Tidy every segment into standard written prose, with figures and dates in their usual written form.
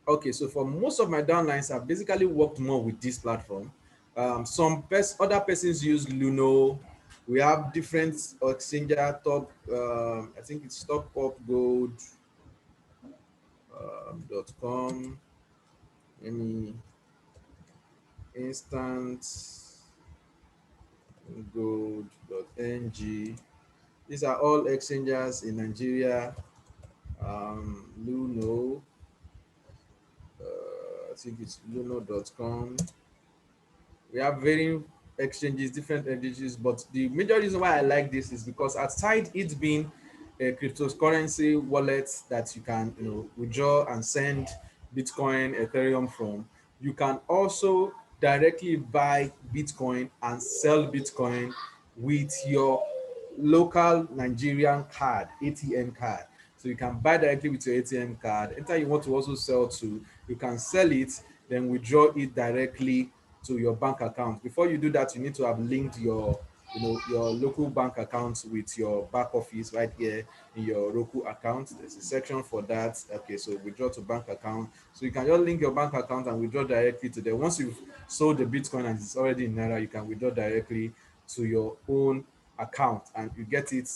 Okay, so for most of my downlines, I've basically worked more with this platform. Other persons use Luno. We have different exchanger top. I think it's topupgold.com. Any instant gold.ng. These are all exchangers in Nigeria. Luno, I think it's luno.com. We have varying exchanges, different exchanges, but the major reason why I like this is because aside it being a cryptocurrency wallet that you can withdraw and send Bitcoin, Ethereum from, you can also directly buy Bitcoin and sell Bitcoin with your local Nigerian card, ATM card. So you can buy directly with your ATM card. Anytime you want to also sell to, you can sell it, then withdraw it directly to your bank account. Before you do that, you need to have linked your local bank account with your back office right here in your Roku account. There's a section for that. Okay, so withdraw to bank account. So you can just link your bank account and withdraw directly to there. Once you've sold the Bitcoin and it's already in Naira, you can withdraw directly to your own account and you get it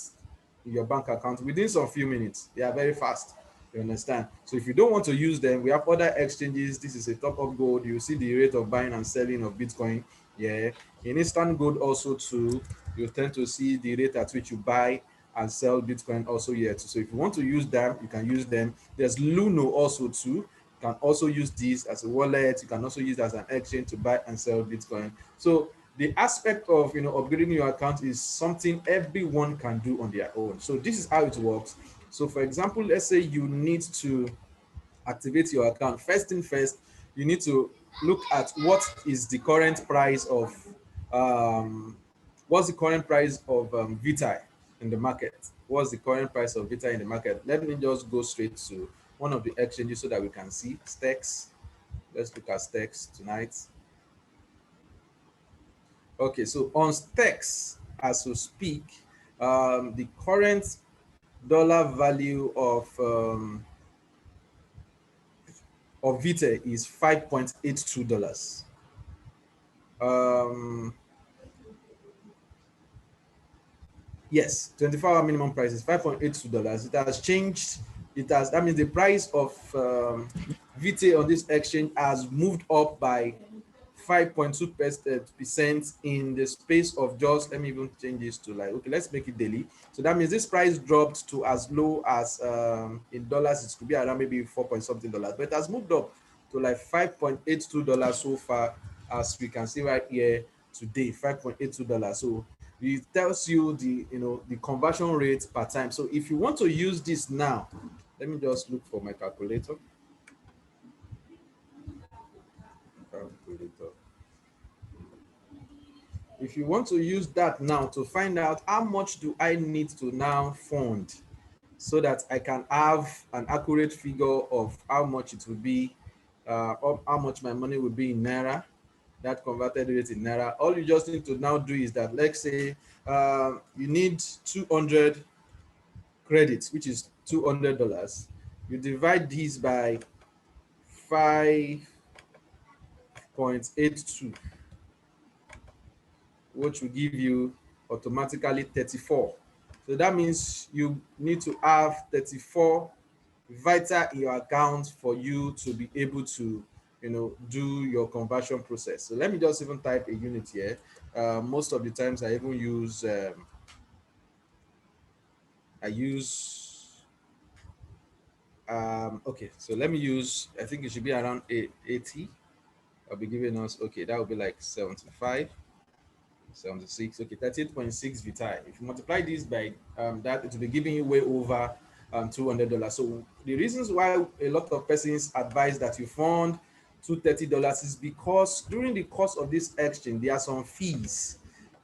in your bank account within some few minutes. They are very fast. You understand? So if you don't want to use them, we have other exchanges. This is a top up gold. You see the rate of buying and selling of Bitcoin. Yeah. In instant gold also too, you tend to see the rate at which you buy and sell Bitcoin also here too. So if you want to use them, you can use them. There's Luno also too. You can also use this as a wallet. You can also use it as an exchange to buy and sell Bitcoin. So the aspect of upgrading your account is something everyone can do on their own. So this is how it works. So for example, let's say you need to activate your account. First thing first, you need to look at um, what's the current price of Vitae in the market. What's the current price of Vitae in the market? Let me just go straight to one of the exchanges so that we can see Stex. Let's look at Stex tonight. Okay, so on Stex, as we speak, the current dollar value of Vitae is $5.82. Um, yes, 24-hour minimum price is $5.82. It has changed. That means the price of Vitae on this exchange has moved up by 5.2% in the space of just, let me even change this to like, okay, let's make it daily. So that means this price dropped to as low as in dollars, it could be around maybe 4 point something dollars, but it has moved up to like $5.82 so far, as we can see right here today, $5.82. So it tells you the conversion rate per time. So if you want to use this now, let me just look for my calculator. Calculator. If you want to use that now to find out how much do I need to now fund so that I can have an accurate figure of how much it will be, of how much my money will be in Naira, that converted rate in Naira. All you just need to now do is that, let's say you need 200 credits, which is $200. You divide these by 5.82, which will give you automatically 34. So that means you need to have 34 Vitae in your account for you to be able to do your conversion process. So let me just even type a unit here. Most of the times I even use okay, so let me use, I think it should be around 80. I'll be giving us, okay, that would be like 75, 76, okay, 38.6 Vitae. If you multiply this by that, it will be giving you way over $200. So the reasons why a lot of persons advise that you fund $230 is because during the course of this exchange, there are some fees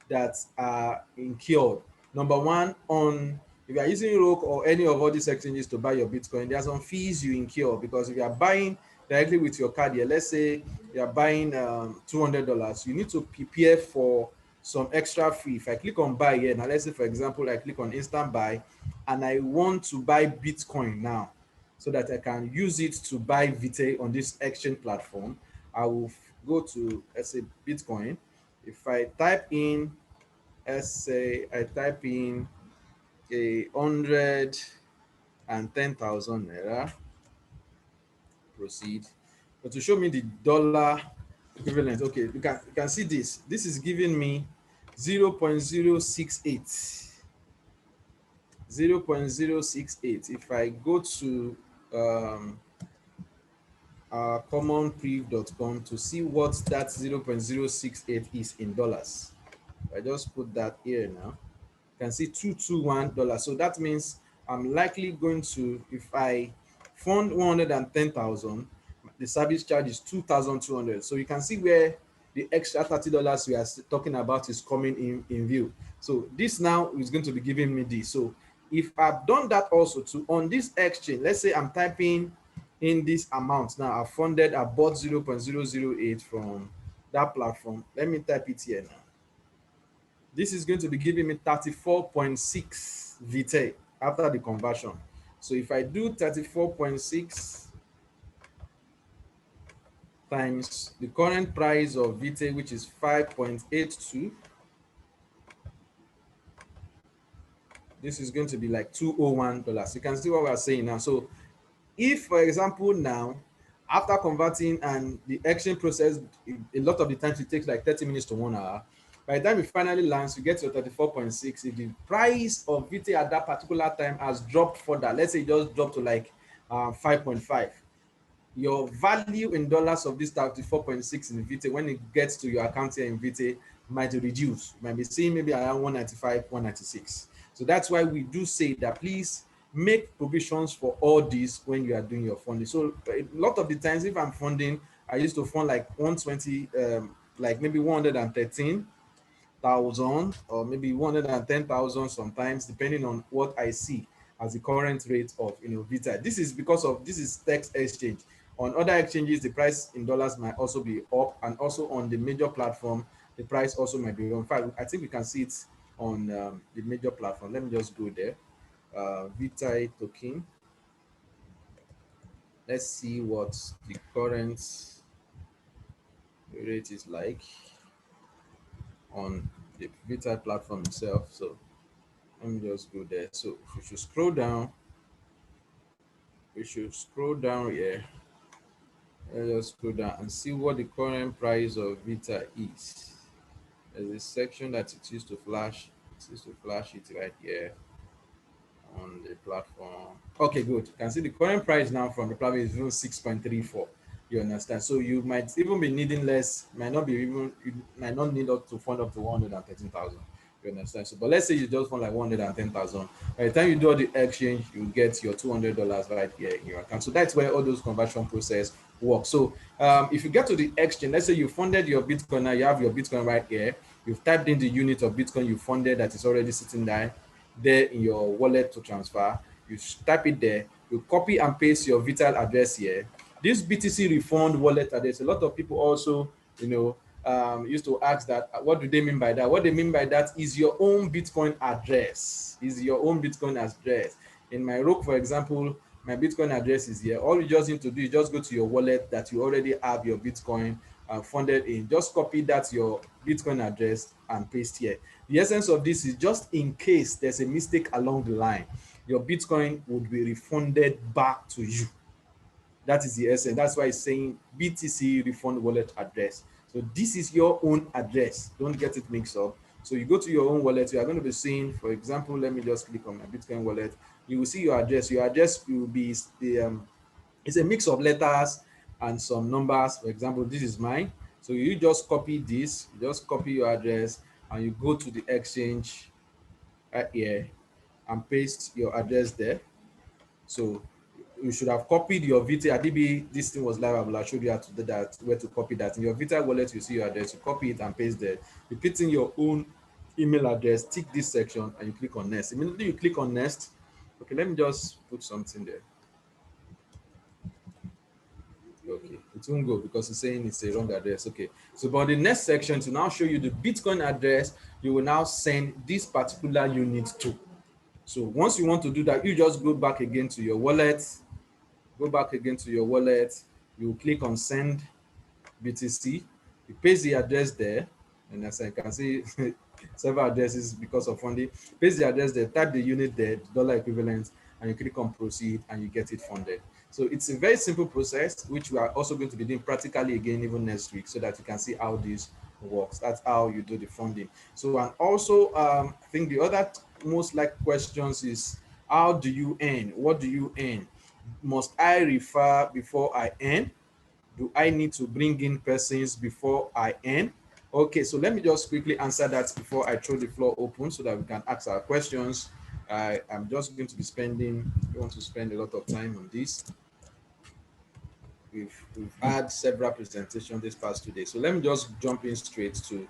that are incurred. Number one, on if you are using Roke or any of all these exchanges to buy your Bitcoin, there are some fees you incur, because if you are buying directly with your card here, let's say you are buying $200, you need to prepare for some extra fee. If I click on buy here, now let's say for example I click on instant buy and I want to buy Bitcoin now. so that I can use it to buy Vitae on this exchange platform, I will go to, let's say, Bitcoin. If I type in, let's say I type in 110,000 naira, proceed. But to show me the dollar equivalent, okay, you can see this. This is giving me 0.068. 0.068. If I go to um, commonpriv.com to see what that 0.068 is in dollars, I just put that here now. You can see $221. So that means I'm likely going to, if I fund 110,000, the service charge is 2,200. So you can see where the extra $30 we are talking about is coming in view. So this now is going to be giving me this. So if I've done that also to on this exchange, let's say I'm typing in this amount now, I bought 0.008 from that platform. Let me type it here now. This is going to be giving me 34.6 Vitae after the conversion. So if I do 34.6 times the current price of Vitae, which is 5.82, this is going to be like $201. You can see what we're saying now. So if, for example, now, after converting and the exchange process, a lot of the times it takes like 30 minutes to 1 hour. By the time it finally lands, you get your 34.6. If the price of Vitae at that particular time has dropped further, let's say it just dropped to like 5.5, your value in dollars of this 34.6 in Vitae, when it gets to your account here in Vitae, might reduce. You might be seeing maybe around 195, 196. So that's why we do say that please make provisions for all this when you are doing your funding. So a lot of the times, if I'm funding, I used to fund like 120, like maybe 113,000 or maybe 110,000 sometimes, depending on what I see as the current rate of Vitae. This is because of this is text exchange. On other exchanges, the price in dollars might also be up, and also on the major platform, the price also might be up. In fact, I think we can see it on the major platform. Let me just go there. Vitae token. Let's see what the current rate is like on the Vitae platform itself. So let me just go there. So if we should scroll down, here. Let's just scroll down and see what the current price of Vitae is. There's a section that it used to flash. It used to flash it right here on the platform. Okay, good. You can see the current price now from the platform is 6.34. You understand? So you might even be needing less, you might not need up to fund up to 113,000. You understand? So, but let's say you just fund like 110,000. By the time you do all the exchange, you get your $200 right here in your account. So that's where all those conversion process work. So if you get to the exchange, let's say you funded your Bitcoin, now you have your Bitcoin right here. You've typed in the unit of Bitcoin you funded that is already sitting there in your wallet to transfer. You type it there. You copy and paste your Vitae address here. This BTC refund wallet address, a lot of people also, used to ask that, what do they mean by that? What they mean by that is your own Bitcoin address. Is your own Bitcoin address. In my Rook, for example, my Bitcoin address is here. All you just need to do is just go to your wallet that you already have your Bitcoin funded in. Just copy that your Bitcoin address and paste here. The essence of this is just in case there's a mistake along the line, your Bitcoin would be refunded back to you. That is the essence. That's why it's saying BTC refund wallet address. So this is your own address. Don't get it mixed up. So you go to your own wallet. You are going to be seeing, for example, let me just click on my Bitcoin wallet. You will see your address. Your address will be it's a mix of letters and some numbers. For example, this is mine. So you just copy this. You just copy your address and you go to the exchange right here and paste your address there. So you should have copied your Vitae. Adibi, this thing was live. I will show you how to do that, where to copy that. In your Vitae wallet, you see your address, you copy it and paste there. You put in your own email address, tick this section, and you click on next. Immediately you click on next. Okay, let me just put something there. Okay, it won't go because it's saying it's a wrong address. Okay, so but the next section to now show you the Bitcoin address, you will now send this particular unit to. So once you want to do that, you just go back again to your wallet. go back again to your wallet, you click on send BTC, you paste the address there, and as I can see, several addresses because of funding. Paste the address there, type the unit there, the dollar equivalent, and you click on proceed, and you get it funded. So it's a very simple process, which we are also going to be doing practically again even next week, so that you can see how this works. That's how you do the funding. So and also, I think the other most like questions is, how do you earn? What do you earn? Must I refer before I earn? Do I need to bring in persons before I end? Okay, so let me just quickly answer that before I throw the floor open so that we can ask our questions. I'm just going to be spending, we want to spend a lot of time on this. We've had several presentations this past 2 days. So let me just jump in straight to,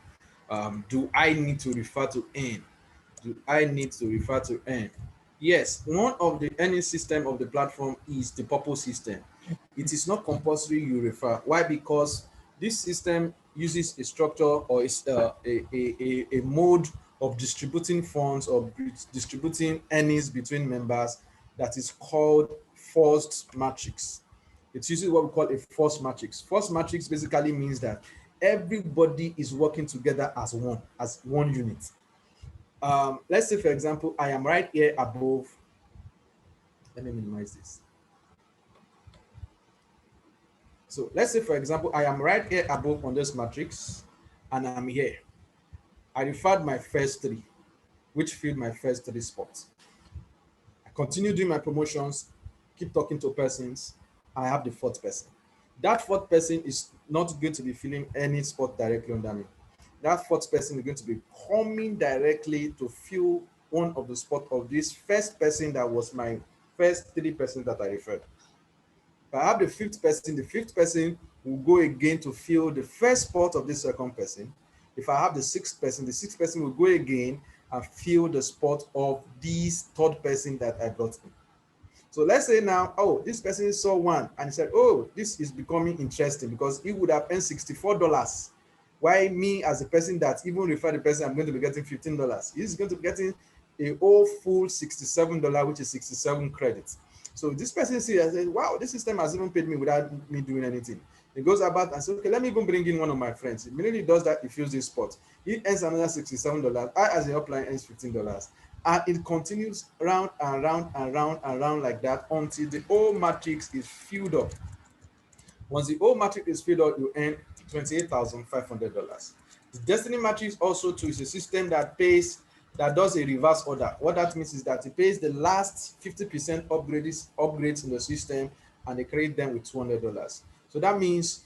do I need to refer to earn? Do I need to refer to earn? Yes, one of the earning system of the platform is the purpose system. It is not compulsory you refer. Why? Because this system uses a structure, or is a mode of distributing funds or distributing earnings between members, that is called forced matrix. It uses what we call a force matrix. Force matrix basically means that everybody is working together as one unit. Let's say, for example, I am right here above. Let me minimize this. So let's say, for example, I am right here above on this matrix, and I'm here. I referred my first three, which filled my first three spots. I continue doing my promotions, keep talking to persons. I have the fourth person. That fourth person is not going to be filling any spot directly under me. That fourth person is going to be coming directly to fill one of the spot of this first person that was my first three persons that I referred. If I have the fifth person will go again to fill the first spot of the second person. If I have the sixth person will go again and fill the spot of this third person that I brought in. So let's say now, oh, this person saw one and he said, oh, this is becoming interesting, because he would have earned $64. Why me, as a person that even referred the person, I'm going to be getting $15. He's going to be getting a whole full $67, which is 67 credits. So this person sees and says, wow, this system has even paid me without me doing anything. He goes about and says, okay, let me even bring in one of my friends. Immediately he does that, he fills this spot. He earns another $67. I, as the upline, earns $15. And it continues round and round and round and round like that until the whole matrix is filled up. Once the whole matrix is filled up, you earn $28,500. The Destiny matrix also too is a system that does a reverse order. What that means is that it pays the last 50% upgrades in the system, and they create them with $200. So that means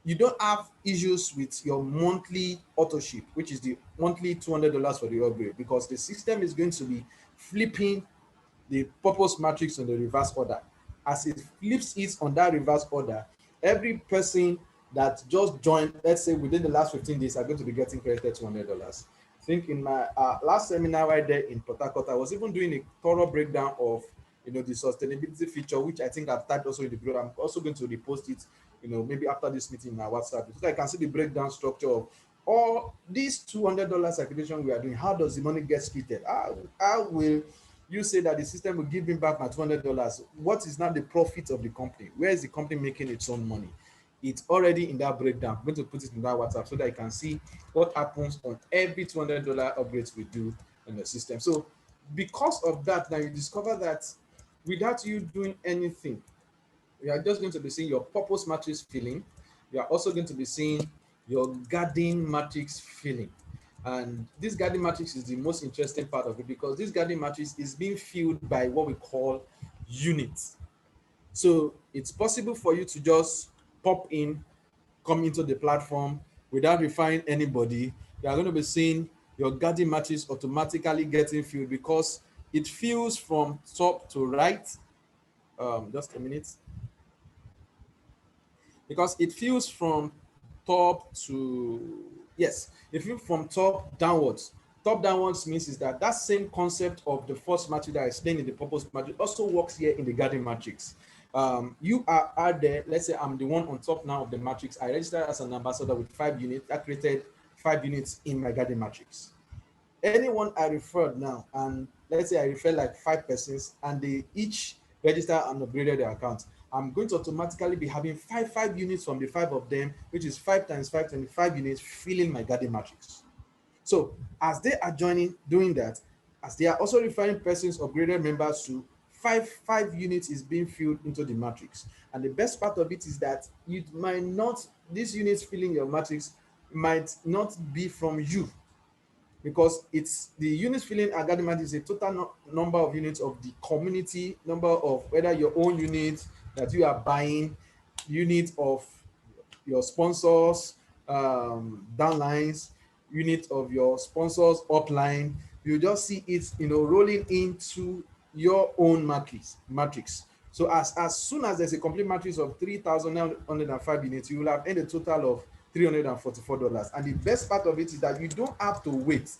you don't have issues with your monthly auto ship, which is the monthly $200 for the upgrade, because the system is going to be flipping the purpose matrix on the reverse order. As it flips it on that reverse order, every person that just joined, let's say within the last 15 days, are going to be getting credited $200. I think in my last seminar right there in Port Harcourt, I was even doing a thorough breakdown of the sustainability feature, which I think I've typed also in the group. I'm also going to repost it, maybe after this meeting in my WhatsApp, so I can see the breakdown structure of all these $200 acquisition we are doing. How does the money get split? How will you say that the system will give me back my $200? What is now the profit of the company? Where is the company making its own money? It's already in that breakdown. I'm going to put it in that WhatsApp so that you can see what happens on every $200 upgrades we do in the system. So because of that, now you discover that without you doing anything, you are just going to be seeing your purpose matrix filling. You are also going to be seeing your guarding matrix filling. And this guarding matrix is the most interesting part of it, because this guarding matrix is being filled by what we call units. So it's possible for you to just pop in, come into the platform without referring anybody. You are going to be seeing your guarding matrix automatically getting filled, because it fills from top to right. Just a minute. Because it fills from top to, yes, it fills from top downwards. Top downwards means is that same concept of the first matrix that I explained in the purpose matrix also works here in the guarding matrix. You are there. Let's say I'm the one on top now of the matrix. I registered as an ambassador with 5 units. That created 5 units in my guarding matrix. Anyone I referred now, and let's say I refer like 5 persons, and they each register and upgraded their account, I'm going to automatically be having five units from the five of them, which is 5 times 5, 25 units, filling my garden matrix. So as they are joining, doing that, as they are also referring persons, upgraded members to five units is being filled into the matrix. And the best part of it is that you might not, these units filling your matrix might not be from you, because it's the units filling a garden matrix is a total number of units of the community, number of whether your own unit that you are buying, unit of your sponsors downlines, unit of your sponsors upline. You just see it, rolling into your own matrix. So as soon as there's a complete matrix of 3,905 units, you will have earned a total of $344. And the best part of it is that you don't have to wait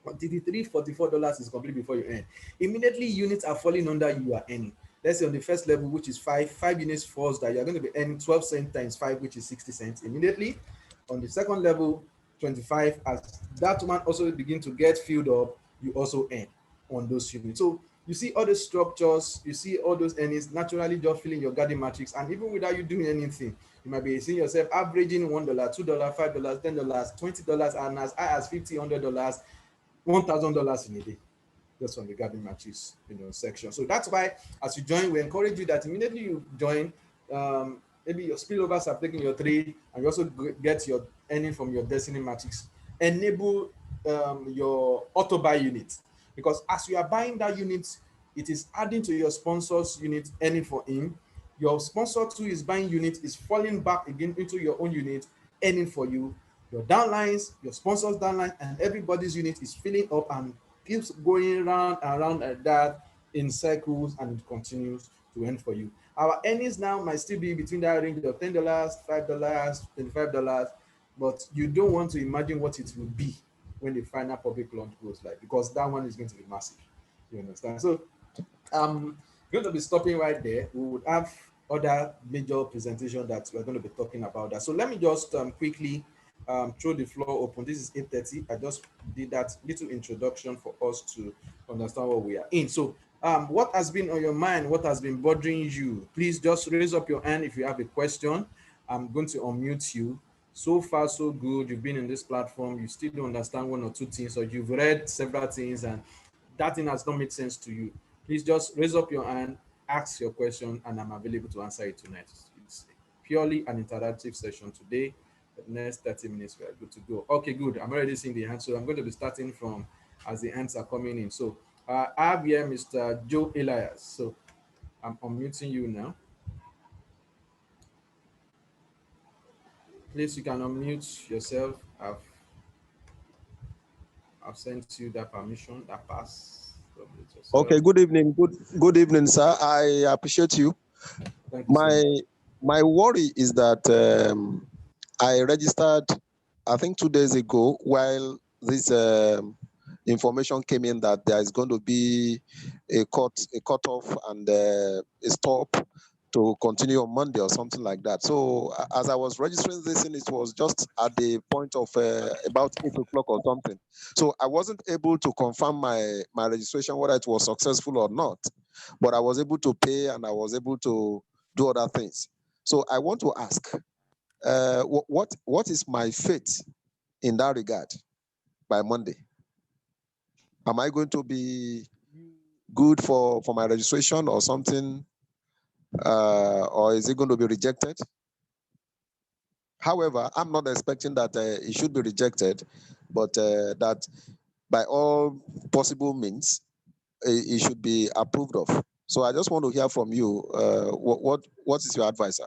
until the $344 is complete before you earn. Immediately units are falling under you are earning. Let's say on the first level, which is five units falls, that you're going to be earning 12 cents times 5, which is 60 cents immediately. On the second level, 25, as that one also begin to get filled up, you also earn on those units. So you see all the structures, you see all those earnings naturally just filling your garden matrix. And even without you doing anything, you might be seeing yourself averaging $1, $2, $5, $10, $20, and as high as $50, $100, $1,000 in a day, just on the garden matches, section. So that's why as you join, we encourage you that immediately you join, maybe your spillovers are taking your trade, and you also get your earning from your destiny matrix. Enable your auto buy unit, because as you are buying that unit, it is adding to your sponsor's unit earning for him. Your sponsor too is buying unit, is falling back again into your own unit, earning for you. Your downlines, your sponsors downline, and everybody's unit is filling up and keeps going round and round like that in circles, and it continues to earn for you. Our earnings now might still be between that range of $10, $5, $25, but you don't want to imagine what it will be when the final public launch goes like, because that one is going to be massive. You understand? So I'm going to be stopping right there. We would have other major presentation that we're going to be talking about that. So let me just quickly throw the floor open. This is 8:30. I just did that little introduction for us to understand what we are in. So what has been on your mind? What has been bothering you? Please just raise up your hand if you have a question. I'm going to unmute you. So far, so good. You've been in this platform. You still don't understand one or two things, or you've read several things and that thing has not made sense to you. Please just raise up your hand, ask your question, and I'm available to answer it tonight. It's purely an interactive session today. The next 30 minutes, we are good to go. Okay, good. I'm already seeing the hands, so I'm going to be starting from as the hands are coming in. So I have here Mr. Joe Elias. So I'm unmuting you now. Please, you can unmute yourself. I've sent you that permission, that pass. Unmute Okay, yourself. good evening. Good evening, sir. I appreciate you. Thank you so My much. my worry is that I registered, I think 2 days ago, while this information came in that there is going to be a cutoff and a stop to continue on Monday or something like that. So as I was registering this, and it was just at the point of about 8 o'clock or something. So I wasn't able to confirm my registration whether it was successful or not, but I was able to pay and I was able to do other things. So I want to ask, what is my fate in that regard by Monday? Am I going to be good for my registration or something, or is it going to be rejected? However, I'm not expecting that it should be rejected, but that by all possible means, it should be approved of. So I just want to hear from you. What is your advice, sir?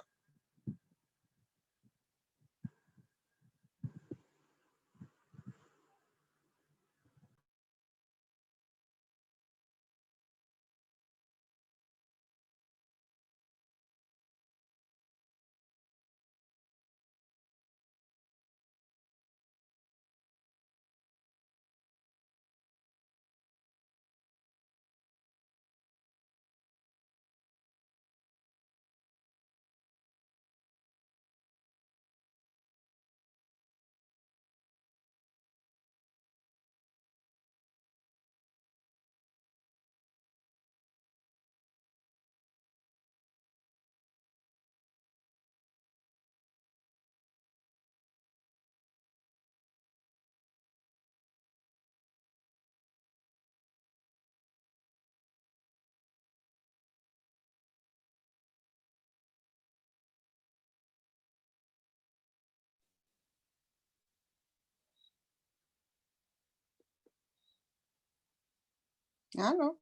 Hello.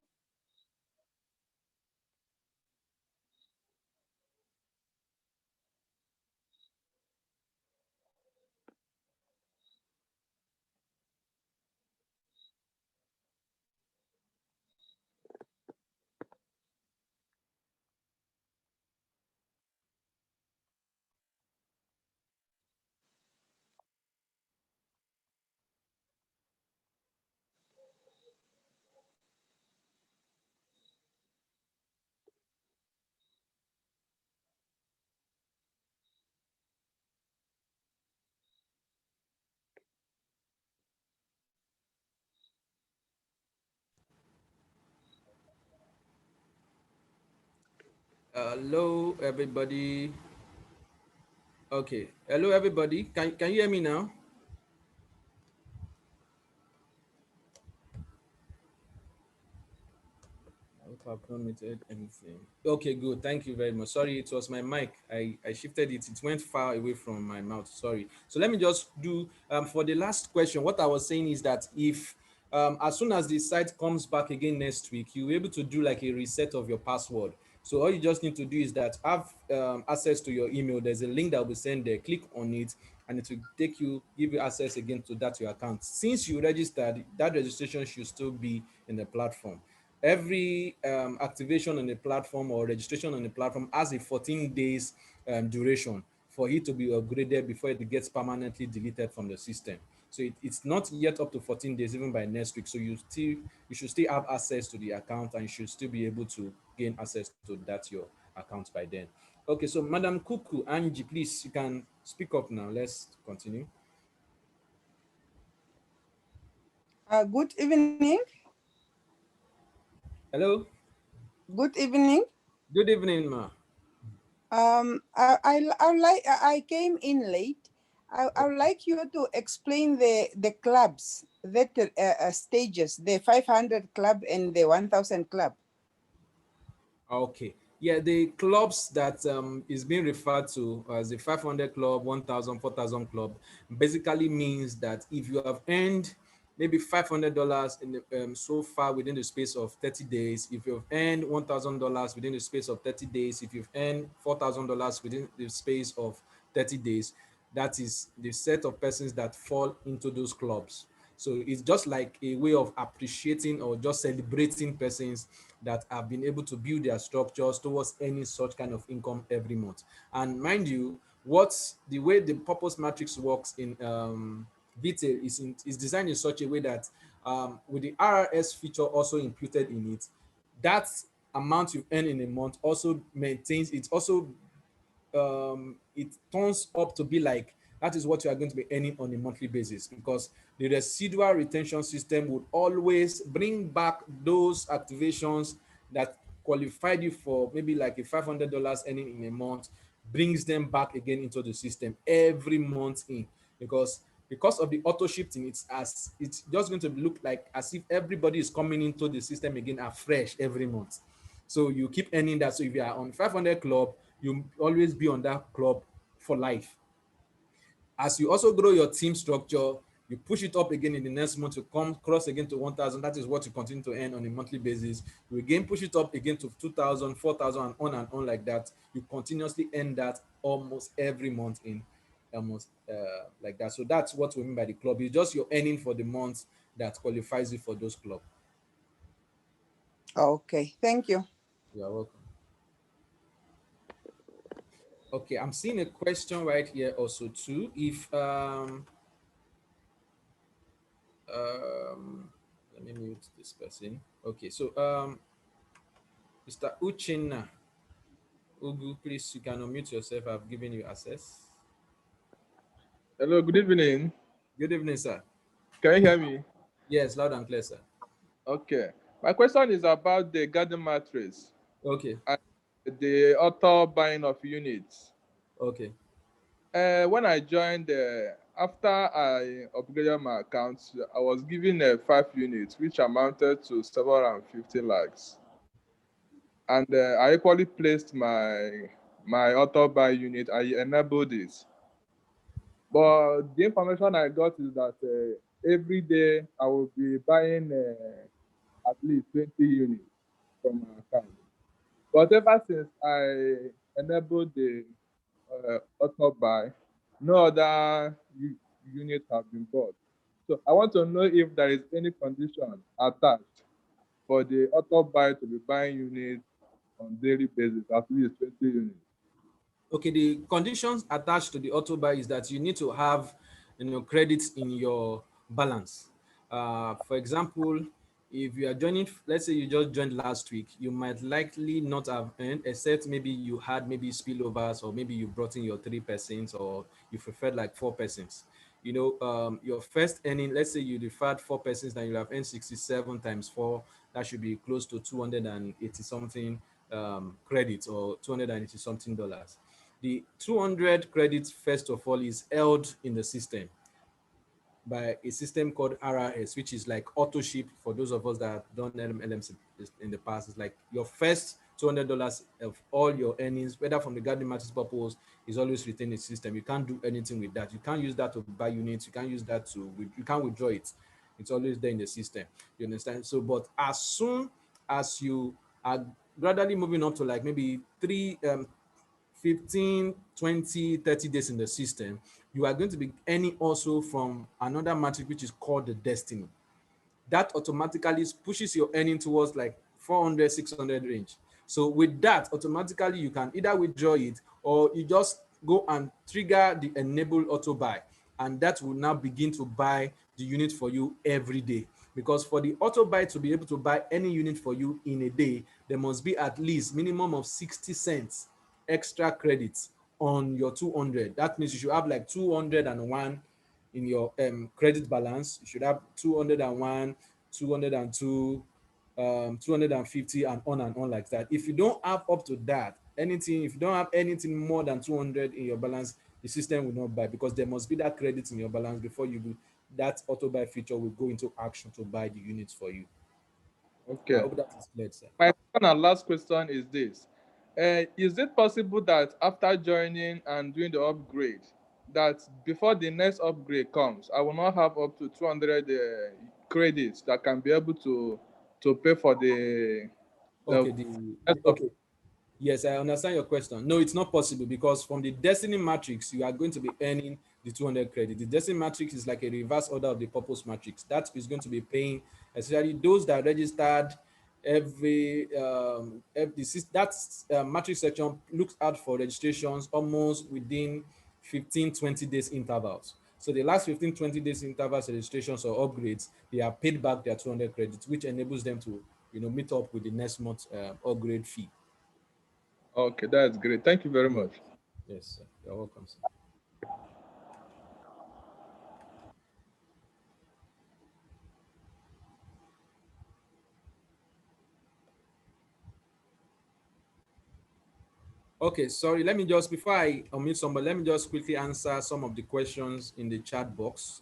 Hello, everybody. Okay. Hello, everybody. Can you hear me now? I hope I've not muted anything. Okay, good. Thank you very much. Sorry, it was my mic. I shifted it. It went far away from my mouth. Sorry. So let me just do for the last question. What I was saying is that if as soon as the site comes back again next week, you'll be able to do like a reset of your password. So all you just need to do is that have access to your email. There's a link that will be sent there. Click on it, and it will give you access again to that your account. Since you registered, that registration should still be in the platform. Every activation on the platform or registration on the platform has a 14 days duration for it to be upgraded before it gets permanently deleted from the system. So it's not yet up to 14 days even by next week. So you should still have access to the account, and you should still be able to gain access to that your account by then. Okay, so Madam Kuku, Angie, please, you can speak up now. Let's continue. Good evening. Hello. Good evening. Good evening, ma. I like. I came in late. I would like you to explain the clubs that stages, the 500 club and the 1000 club. Okay. Yeah, the clubs that is being referred to as the 500 club, 1000, 4000 club basically means that if you have earned maybe $500 in so far within the space of 30 days, if you've earned $1,000 within the space of 30 days, if you've earned $4,000 within the space of 30 days, that is the set of persons that fall into those clubs. So it's just like a way of appreciating or just celebrating persons that have been able to build their structures towards any such kind of income every month. And mind you, what's the way the purpose matrix works in Vitae is designed in such a way that with the RRS feature also imputed in it, that amount you earn in a month also maintains, it also it turns up to be like that is what you are going to be earning on a monthly basis, because the residual retention system would always bring back those activations that qualified you for maybe like a $500 earning in a month, brings them back again into the system every month in, because of the auto shifting, it's just going to look like as if everybody is coming into the system again afresh every month. So you keep earning that. So if you are on 500 club, you always be on that club for life. As you also grow your team structure, you push it up again in the next month to come cross again to 1,000. That is what you continue to earn on a monthly basis. You again push it up again to 2,000, 4,000, and on like that. You continuously earn that almost every month in almost like that. So that's what we mean by the club. It's just your earning for the month that qualifies you for those club. Okay, thank you. You are welcome. Okay, I'm seeing a question right here also too. If let me mute this person. Okay, so Mr. Uchenna Ugu, please you can unmute yourself. I've given you access. Hello, good evening. Good evening, sir. Can you hear me? Yes, loud and clear, sir. Okay. My question is about the garden mattress Okay, and the auto buying of units. okay, When I joined, after I upgraded my account, I was given 5 units, which amounted to 750 lakhs. And I equally placed my auto buy unit. I enabled it. But the information I got is that every day I will be buying at least 20 units from my account. But ever since I enabled the auto buy, no other units have been bought. So I want to know if there is any condition attached for the auto buy to be buying units on daily basis, at least 20 units. Okay, the conditions attached to the auto buy is that you need to have, credits in your balance. For example, if you are joining, let's say you just joined last week, you might likely not have earned, except maybe you had maybe spillovers, or maybe you brought in your 3%, or you preferred like 4%. Your first earning, let's say you deferred 4%, then you have earned 67 times 4. That should be close to 280 something credits, or 280 something dollars. The 200 credits, first of all, is held in the system by a system called RRS, which is like auto ship. For those of us that have done LMC in the past, it's like your first $200 of all your earnings, whether from the garden matrix purpose, is always retained in the system. You can't do anything with that. You can't use that to buy units. You can't use that to, you can't withdraw it. It's always there in the system. You understand? So, but as soon as you are gradually moving up to like maybe 15, 20, 30 days in the system, you are going to be earning also from another metric which is called the destiny. That automatically pushes your earning towards like 400, 600 range. So with that, automatically you can either withdraw it, or you just go and trigger the enable auto buy, and that will now begin to buy the unit for you every day. Because for the auto buy to be able to buy any unit for you in a day, there must be at least minimum of 60 cents extra credits on your 200. That means you should have like 201 in your credit balance. You should have 201, 202, 250, and on like that. If you don't have up to that, anything, if you don't have anything more than 200 in your balance, the system will not buy, because there must be that credit in your balance before you do that auto buy feature will go into action to buy the units for you. I Okay. hope that is clear, sir. My second and last question is this. Is it possible that after joining and doing the upgrade, that before the next upgrade comes, I will not have up to 200 credits that can be able to pay for the Okay, next upgrade? okay. Yes, I understand your question. No, it's not possible, because from the Destiny matrix, you are going to be earning the 200 credit. The Destiny matrix is like a reverse order of the Purpose matrix. That is going to be paying, especially those that registered that matrix section looks out for registrations almost within 15, 20 days intervals. So the last 15, 20 days intervals registrations or upgrades, they are paid back their 200 credits, which enables them to, meet up with the next month upgrade fee. Okay, that's great. Thank you very Yes. much. Yes, sir. You're welcome, sir. Okay, sorry. Let me just, before I omit somebody, let me just quickly answer some of the questions in the chat box.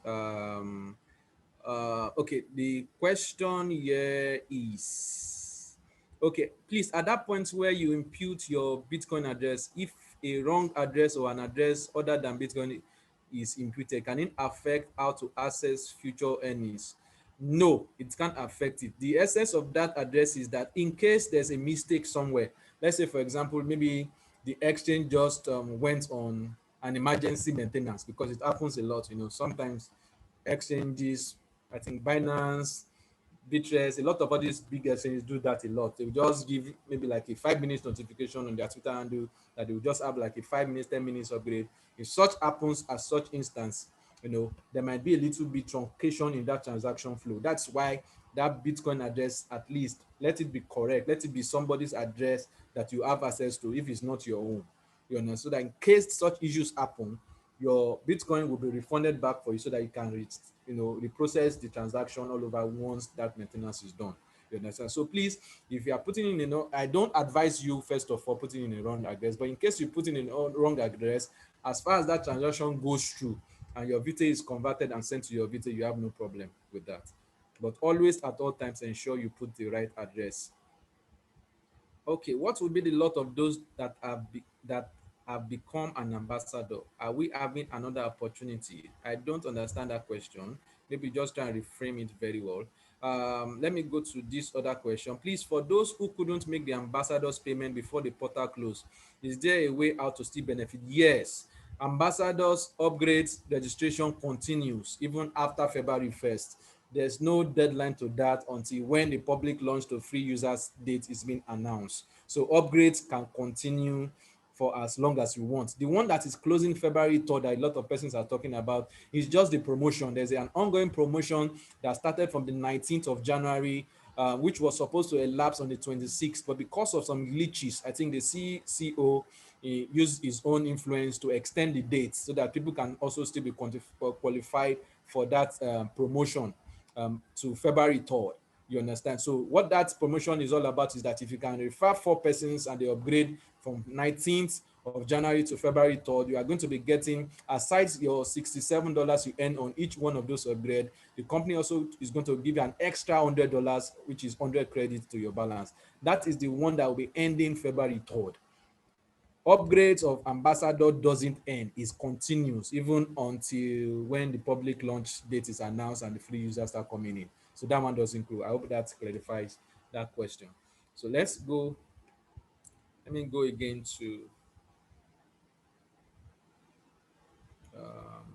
Okay, the question here is, okay, please, at that point where you impute your Bitcoin address, if a wrong address or an address other than Bitcoin is imputed, can it affect how to access future earnings? No, it can't affect it. The essence of that address is that in case there's a mistake somewhere, let's say, for example, maybe the exchange just went on an emergency maintenance, because it happens a lot, sometimes exchanges, I think Binance, Bitress, a lot of all these big exchanges do that a lot. They will just give maybe like a 5 minutes notification on their Twitter handle that they will just have like a 5 minutes, 10 minutes upgrade. If such happens at such instance, there might be a little bit truncation in that transaction flow. That's why that Bitcoin address, at least let it be correct. Let it be somebody's address that you have access to if it's not your own. You understand? So that in case such issues happen, your Bitcoin will be refunded back for you, so that you can reprocess the transaction all over once that maintenance is done. You understand? So please, if you are putting in, I don't advise you first of all putting in a wrong address, but in case you put in a wrong address, as far as that transaction goes through and your Vitae is converted and sent to your Vitae, you have no problem with that. But always at all times ensure you put the right address. Okay, what would be the lot of those that have become an ambassador? Are we having another opportunity? I don't understand that question. Maybe just try and reframe it very well. Let me go to this other question. Please, for those who couldn't make the ambassadors payment before the portal closed, is there a way out to still benefit? Yes. Ambassadors upgrades registration continues even after February 1st. There's no deadline to that until when the public launch to free users date is being announced. So upgrades can continue for as long as you want. The one that is closing February 3rd that a lot of persons are talking about is just the promotion. There's an ongoing promotion that started from the 19th of January, which was supposed to elapse on the 26th, but because of some glitches, I think the CEO used his own influence to extend the date so that people can also still be qualified for that promotion to February 3rd. You understand? So what that promotion is all about is that if you can refer 4 persons and they upgrade from 19th of January to February 3rd, you are going to be getting, aside your $67 you earn on each one of those upgrade, the company also is going to give you an extra $100, which is 100 credits to your balance. That is the one that will be ending February 3rd. Upgrades of ambassador doesn't end, it continues even until when the public launch date is announced and the free users start coming in. So that one does include. I hope that clarifies that question. So let me go again to um,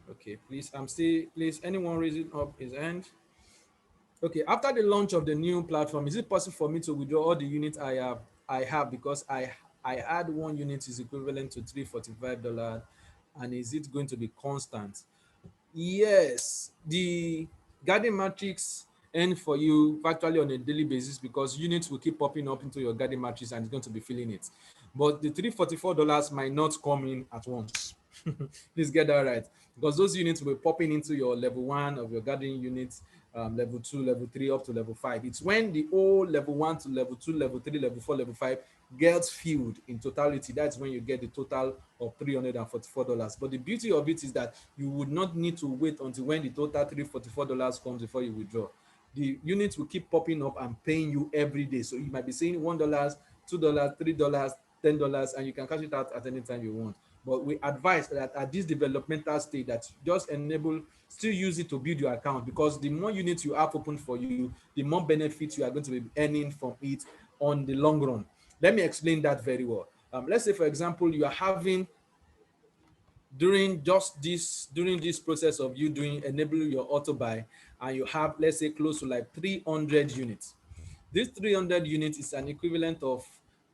okay, please, please, anyone raising up his hand? Okay, after the launch of the new platform, is it possible for me to withdraw all the units I have because I had one unit is equivalent to $345, and is it going to be constant? Yes, the garden matrix end for you virtually on a daily basis because units will keep popping up into your garden matrix and it's going to be filling it. But the $344 might not come in at once. Please get that right because those units will be popping into your level one of your garden units, level two, level three, up to level five. It's when the whole level one to level two, level three, level four, level five gets filled in totality. That's when you get the total of $344. But the beauty of it is that you would not need to wait until when the total $344 comes before you withdraw. The units will keep popping up and paying you every day. So you might be saying $1, $2, $3, $10, and you can cash it out at any time you want. But we advise that at this developmental stage that just enable, still use it to build your account because the more units you have open for you, the more benefits you are going to be earning from it on the long run. Let me explain that very well. Let's say, for example, you are having during this process of you doing enabling your auto buy, and you have, let's say, close to like 300 units. This 300 units is an equivalent of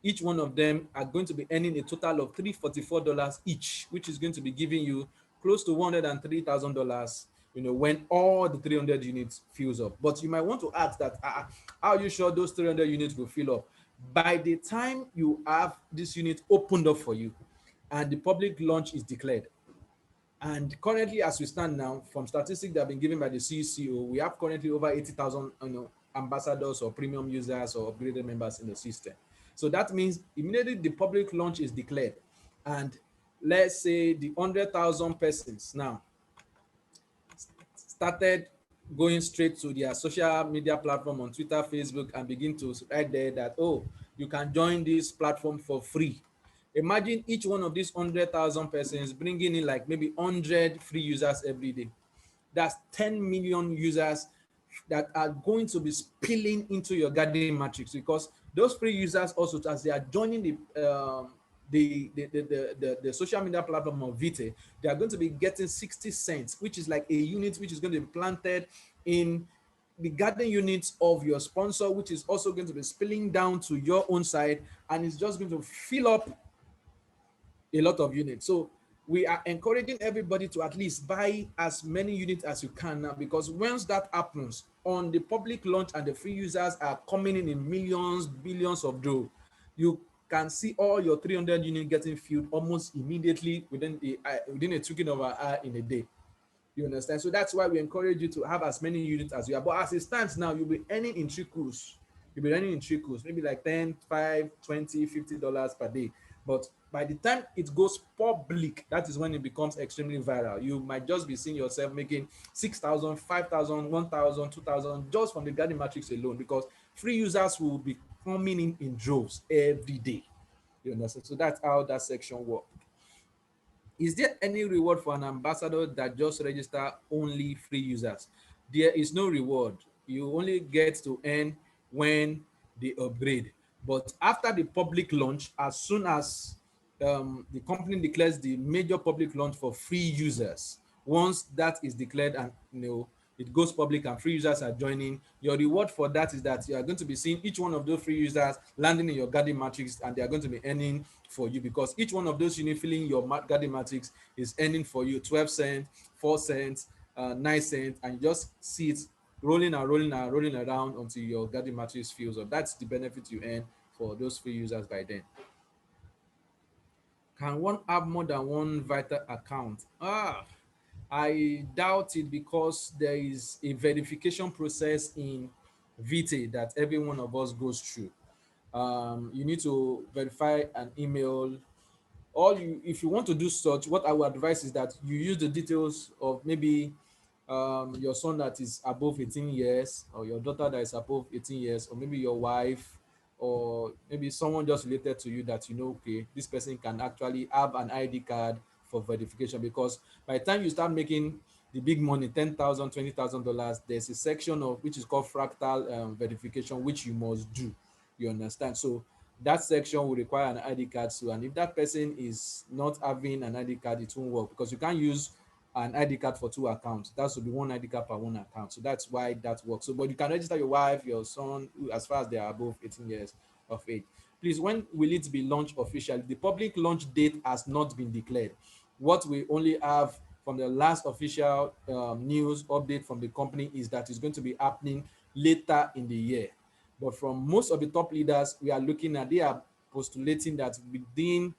each one of them are going to be earning a total of $344 each, which is going to be giving you close to $103,000, when all the 300 units fills up. But you might want to ask that, how are you sure those 300 units will fill up? By the time you have this unit opened up for you and the public launch is declared, and currently, as we stand now, from statistics that have been given by the CCO, we have currently over 80,000 ambassadors or premium users or upgraded members in the system. So that means immediately the public launch is declared, and let's say the 100,000 persons now started going straight to their social media platform on Twitter, Facebook, and begin to write there that, oh, you can join this platform for free. Imagine each one of these 100,000 persons bringing in like maybe 100 free users every day. That's 10 million users that are going to be spilling into your garden matrix because those free users also, as they are joining the social media platform of Vitae, they are going to be getting 60 cents, which is like a unit which is going to be planted in the garden units of your sponsor, which is also going to be spilling down to your own side, and it's just going to fill up a lot of units. So we are encouraging everybody to at least buy as many units as you can now, because once that happens on the public launch and the free users are coming in millions, billions of dollars, you can see all your 300 units getting filled almost immediately within a tweaking of an eye in a day. You understand? So that's why we encourage you to have as many units as you have. But as it stands now, you'll be earning in trickles. You'll be earning in trickles, maybe like 10, 5, 20, $50 per day. But by the time it goes public, that is when it becomes extremely viral. You might just be seeing yourself making 6,000, 5,000, 1,000, 2,000 just from the garden matrix alone, because free users will be coming in droves every day. You understand? So that's how that section works. Is there any reward for an ambassador that just register only free users? There is no reward. You only get to earn when they upgrade. But after the public launch, as soon as the company declares the major public launch for free users, once that is declared and it goes public and free users are joining, your reward for that is that you are going to be seeing each one of those free users landing in your garden matrix, and they are going to be earning for you, because each one of those unit filling your garden matrix is earning for you 12 cents, 4 cents, 9 cents, and you just see it rolling and rolling and rolling around until your garden matrix fills up. That's the benefit you earn for those free users by then. Can one have more than one Vitae account? I doubt it, because there is a verification process in Vitae that every one of us goes through. You need to verify an email. All you, if you want to do such, what I would advise is that you use the details of maybe your son that is above 18 years, or your daughter that is above 18 years, or maybe your wife, or maybe someone just related to you that you know, okay, this person can actually have an ID card for verification. Because by the time you start making the big money, 10,000, $20,000, there's a section of which is called fractal verification, which you must do. You understand? So that section will require an ID card too. And if that person is not having an ID card, it won't work, because you can't use an ID card for two accounts. That should be one ID card per one account. So that's why that works. So, but you can register your wife, your son, as far as they are above 18 years of age. Please, when will it be launched officially? The public launch date has not been declared. What we only have from the last official news update from the company is that it's going to be happening later in the year. But from most of the top leaders we are looking at, they are postulating that within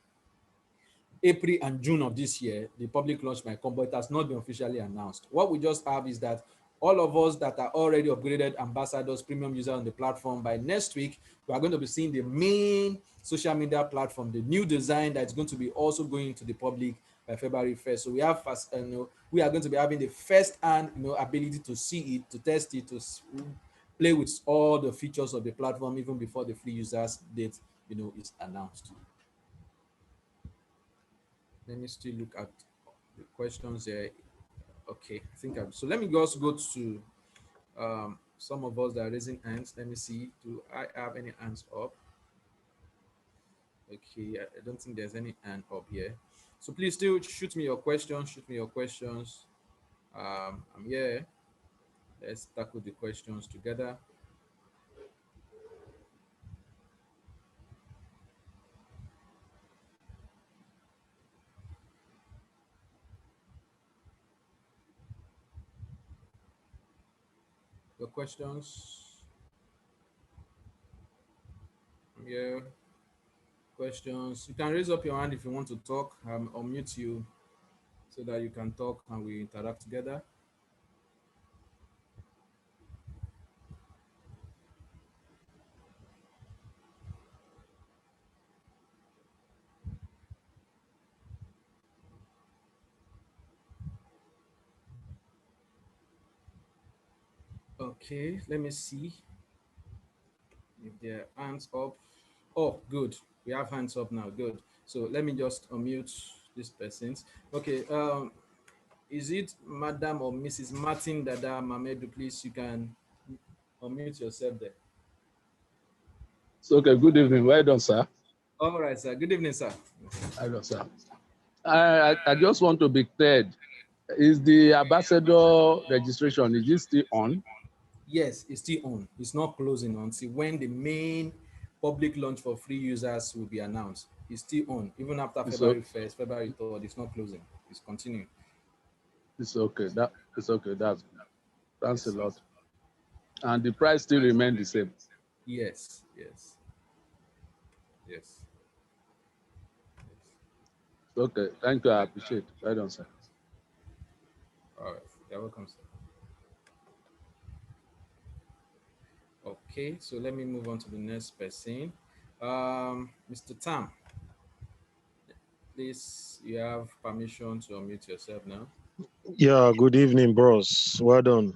April and June of this year, the public launch might come, but it has not been officially announced. What we just have is that all of us that are already upgraded ambassadors, premium users on the platform, by next week, we are going to be seeing the main social media platform, the new design that is going to be also going to the public by February 1st. So we have we are going to be having the first hand ability to see it, to test it, to play with all the features of the platform even before the free users date is announced. Let me still look at the questions here. Okay, I think so. Let me just go to some of us that are raising hands. Let me see. Do I have any hands up? Okay, I don't think there's any hand up here. So please still shoot me your questions. Shoot me your questions. I'm here. Let's tackle the questions together. Your questions. I'm here. Questions. You can raise up your hand if you want to talk. I'll mute you so that you can talk and we interact together. Okay, let me see if there are hands up. Oh, good. We have hands up now. Good. So let me just unmute these persons. Okay. Is it Madam or Mrs. Martin Dada Mamedu? Please, you can unmute yourself there. So, okay, good evening. Well done, sir. All right, sir. Good evening, sir. Well done, sir. I just want to be clear. Is the ambassador registration, is it still on? Yes, it's still on. It's not closing until when the main public launch for free users will be announced. It's still on. Even after February 1st, February 3rd, it's not closing. It's continuing. It's okay. It's okay. That's Yes, a lot. And the price still remains the same. Yes, yes. Yes. Okay. Thank you. I appreciate it. Well done, sir. All right. You're welcome, sir. Okay, so let me move on to the next person. Mr. Tam, please, you have permission to unmute yourself now. Yeah, good evening, bros. Well done.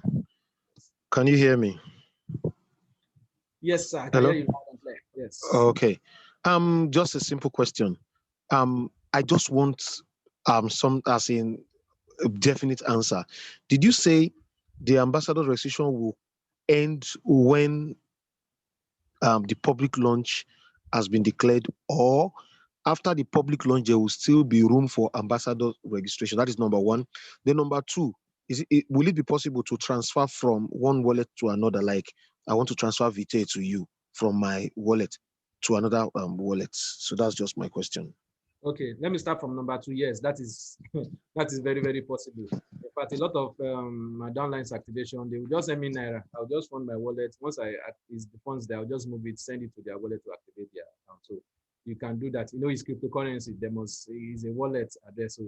Can you hear me? Yes, sir. I can hear you loud and clear. Yes. Okay. Just a simple question. I just want some as in a definite answer. Did you say the ambassador registration will end when the public launch has been declared, or after the public launch there will still be room for ambassador registration? That is number one. Then number two, will it be possible to transfer from one wallet to another? Like, I want to transfer Vitae to you from my wallet to another wallet. So that's just my question. Okay, let me start from number two. Yes, that is that is very, very possible. In fact, a lot of my downlines activation, they will just send me Naira. I'll just fund my wallet. Once is the funds there, I'll just move it, send it to their wallet to activate their account. So you can do that. You know, it's cryptocurrency. There is a wallet address. So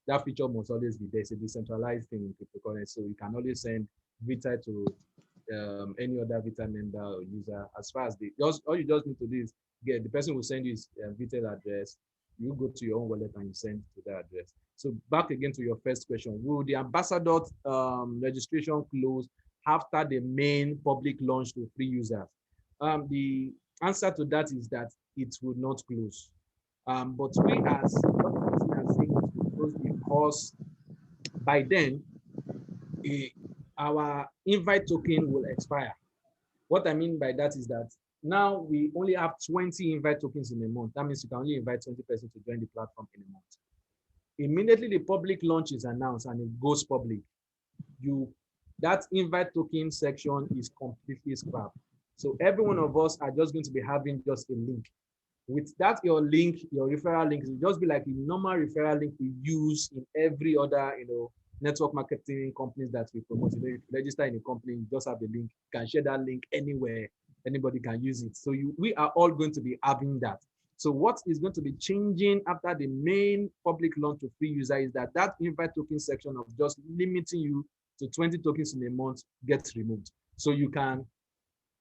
that feature must always be there. It's a decentralized thing in cryptocurrency. So you can always send Vitae to any other Vitae member or user. As far as all you just need to do is get the person will send you his Vitae address. You go to your own wallet and you send to that address. So back again to your first question, will the ambassador registration close after the main public launch to free users? The answer to that is that it will not close. But we as saying it will close because by then our invite token will expire. What I mean by that is that now we only have 20 invite tokens in a month. That means you can only invite 20 persons to join the platform in a month. Immediately the public launch is announced and it goes public, that invite token section is completely scrapped. So every one of us are just going to be having just a link. With that, your referral link will just be like a normal referral link we use in every other, network marketing companies that we promote. If you register in a company, you just have a link. You can share that link anywhere. Anybody can use it. So we are all going to be having that. So what is going to be changing after the main public launch to free user is that invite token section of just limiting you to 20 tokens in a month gets removed. So you can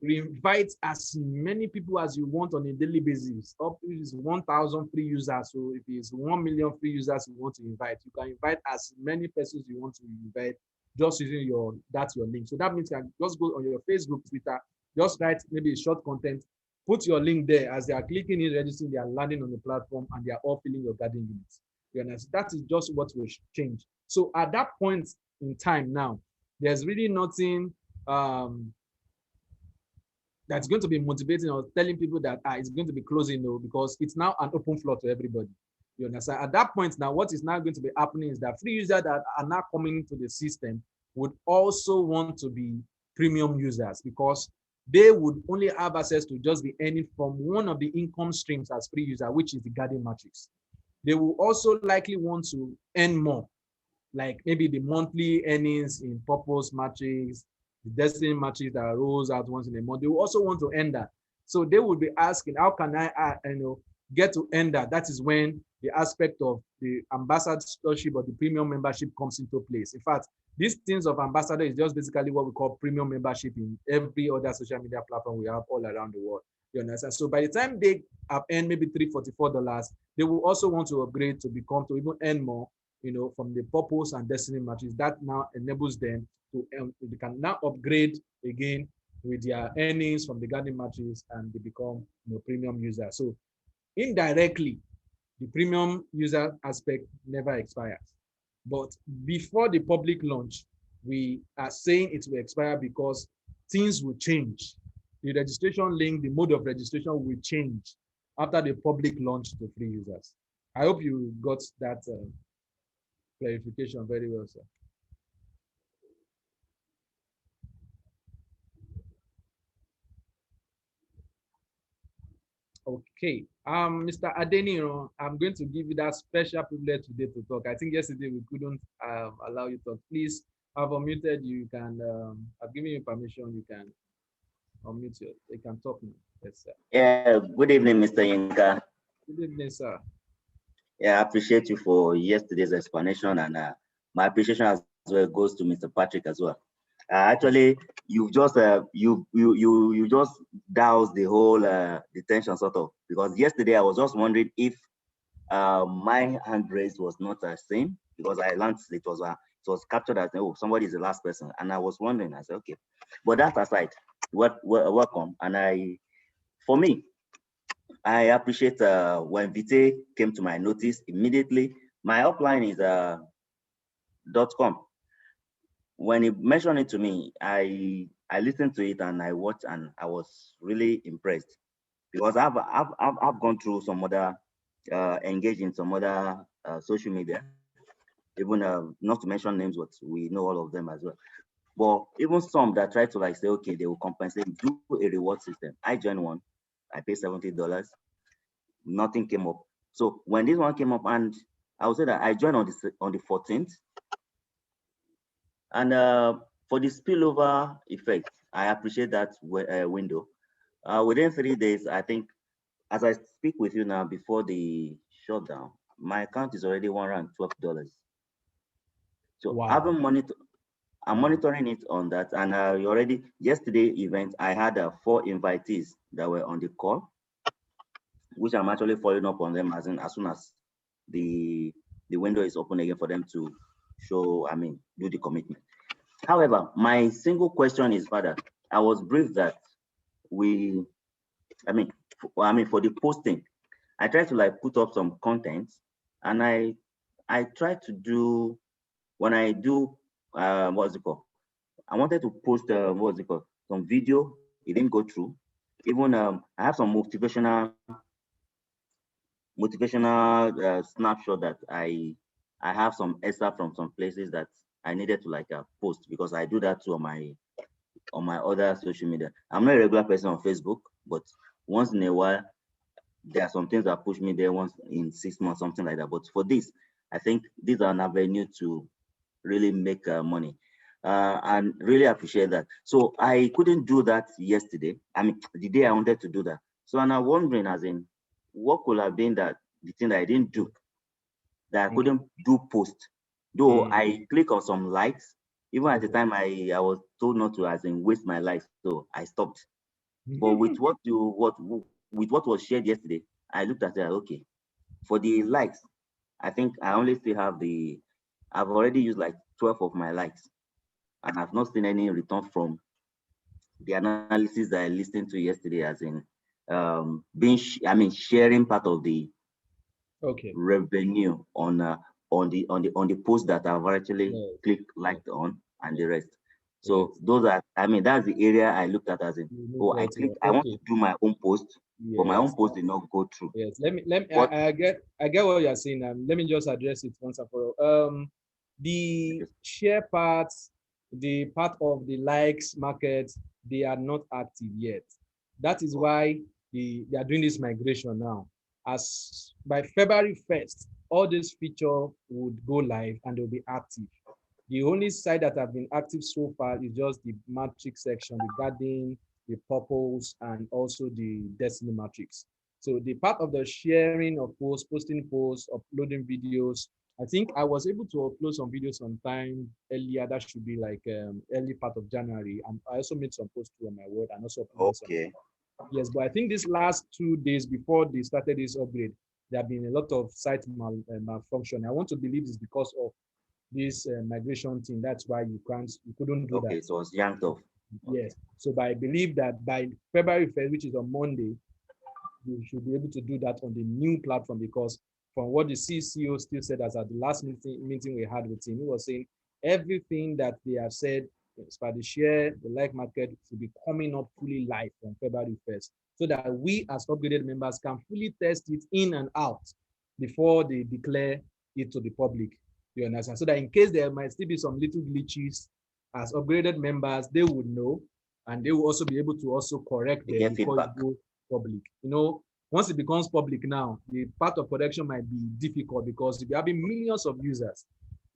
invite as many people as you want on a daily basis. Up to 1,000 free users. So if it's 1 million free users you want to invite, you can invite as many persons you want to invite just using your link. So that means you can just go on your Facebook, Twitter, just write maybe a short content, put your link there. As they are clicking in, registering, they are landing on the platform and they are all filling your garden units. You understand? That is just what will change. So at that point in time now, there's really nothing that's going to be motivating or telling people that it's going to be closing, because it's now an open floor to everybody. You understand? At that point now, what is now going to be happening is that free users that are now coming into the system would also want to be premium users, because they would only have access to just be earning from one of the income streams as free user, which is the garden matrix. They will also likely want to earn more, like maybe the monthly earnings in purpose matrix, the destiny matrix that rolls out once in a month. They will also want to earn that. So they will be asking, how can I get to earn that? That is when the aspect of the ambassadorship or the premium membership comes into place. In fact, these things of ambassador is just basically what we call premium membership in every other social media platform we have all around the world. You understand? So by the time they have earned maybe $344, they will also want to upgrade to even earn more, from the purpose and destiny matrix. That now enables them to they can now upgrade again with their earnings from the garden matrix, and they become premium users. So indirectly, the premium user aspect never expires. But before the public launch, we are saying it will expire because things will change. The registration link, the mode of registration will change after the public launch to free users. I hope you got that clarification very well, sir. Okay, Mr. Adeniro, I'm going to give you that special privilege today to talk. I think yesterday we couldn't allow you to talk. Please, I've unmuted you. You can, I've given you permission. You can unmute you can talk now. Yes, sir. Yeah, good evening, Mr. Yinka. Good evening, sir. Yeah, I appreciate you for yesterday's explanation, and my appreciation as well goes to Mr. Patrick as well. Actually, you've just you just doused the whole detention sort of, because yesterday I was just wondering if my hand raised was not the same, because I learned it was captured as, oh, somebody is the last person, and I was wondering. I said, okay, but that aside, welcome. And for me, I appreciate when Vitae came to my notice immediately. My upline is .com. When he mentioned it to me, I listened to it and I watched and I was really impressed because I've gone through some other engaged in some other social media, even not to mention names, but we know all of them as well. But even some that try to like say, okay, they will compensate, do a reward system. I joined one, I paid $70, nothing came up. So when this one came up, and I would say that I joined on the 14th, and for the spillover effect, I appreciate that window. Within 3 days, I think, as I speak with you now, before the shutdown, my account is already $112. So Wow. I'm monitoring it on that, and already yesterday event, I had 4 invitees that were on the call, which I'm actually following up on them as soon as the the window is open again for them to show, I mean, do the commitment. However, my single question is, Father, I was briefed that we, I mean, for the posting, I tried to like put up some content, and I tried to do when I do what's it called? I wanted to post what's it called? Some video. It didn't go through. Even I have some motivational snapshot that I have some extra from some places that I needed to like post because I do that too on my other social media. I'm not a regular person on Facebook, but once in a while there are some things that push me there once in 6 months, something like that. But for this, I think these are an avenue to really make money. And really appreciate that. So I couldn't do that yesterday. I mean, the day I wanted to do that. So I'm now wondering, as in, what could have been that the thing that I didn't do that I couldn't do post. Though I click on some likes, even at the time I was told not to, as in waste my likes, so I stopped. But with what was shared yesterday, I looked at it. Okay, for the likes, I think I only still have I've already used like 12 of my likes, and I've not seen any return from the analysis that I listened to yesterday, as in sharing part of the Okay. revenue on the post that I've actually Yes. clicked liked on and the rest. Yes. So those are, I mean, that's the area I looked at as in, You look oh, right here. I want to Okay. do my own post, but my own Yes. post did not go through. Yes. What I get what you're saying. Let me just address it once and for all. The share parts, the part of the likes market, they are not active yet. That is why they are doing this migration now. As by February 1st, all these feature would go live and they'll be active. The only site that have been active so far is just the matrix section, the garden, the purples, and also the destiny matrix. So the part of the sharing of posts, posting posts, uploading videos, I think I was able to upload some videos sometime earlier. That should be like early part of January. And I also made some posts too on my word and also uploaded some. okay? Yes, but I think these last 2 days before they started this upgrade, there have been a lot of site malfunction. I want to believe it's because of this migration thing. That's why you couldn't do Okay, that. it was yanked off. Okay, Yes. So I believe that by February 1st, which is on Monday, we should be able to do that on the new platform because from what the CCO still said as at the last meeting we had with him, he was saying everything that they have said as per the share, the like market will be coming up fully live on February 1st so that we as upgraded members can fully test it in and out before they declare it to the public. You understand? So that in case there might still be some little glitches, as upgraded members, they would know and they will also be able to also correct they them get before it feedback. goes public. Once it becomes public now, the part of correction might be difficult because if you're having millions of users,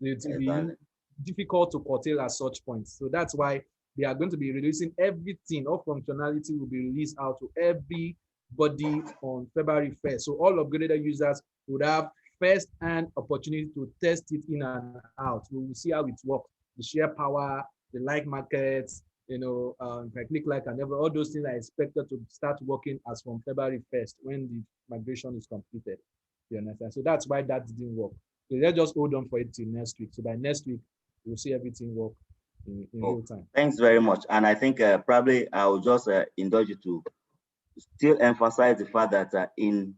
it will be Exactly. difficult to curtail at such points. So that's why they are going to be releasing everything, all functionality will be released out to everybody on February 1st. So all upgraded users would have first-hand opportunity to test it in and out. We will see how it works. The share power, the like markets, if I click like and all those things are expected to start working as from February 1st when the migration is completed. You understand? So that's why that didn't work. So let's just hold on for it till next week. So by next week, we'll see everything work in Oh, real time. thanks very much. And I think probably I'll just indulge you to still emphasize the fact that in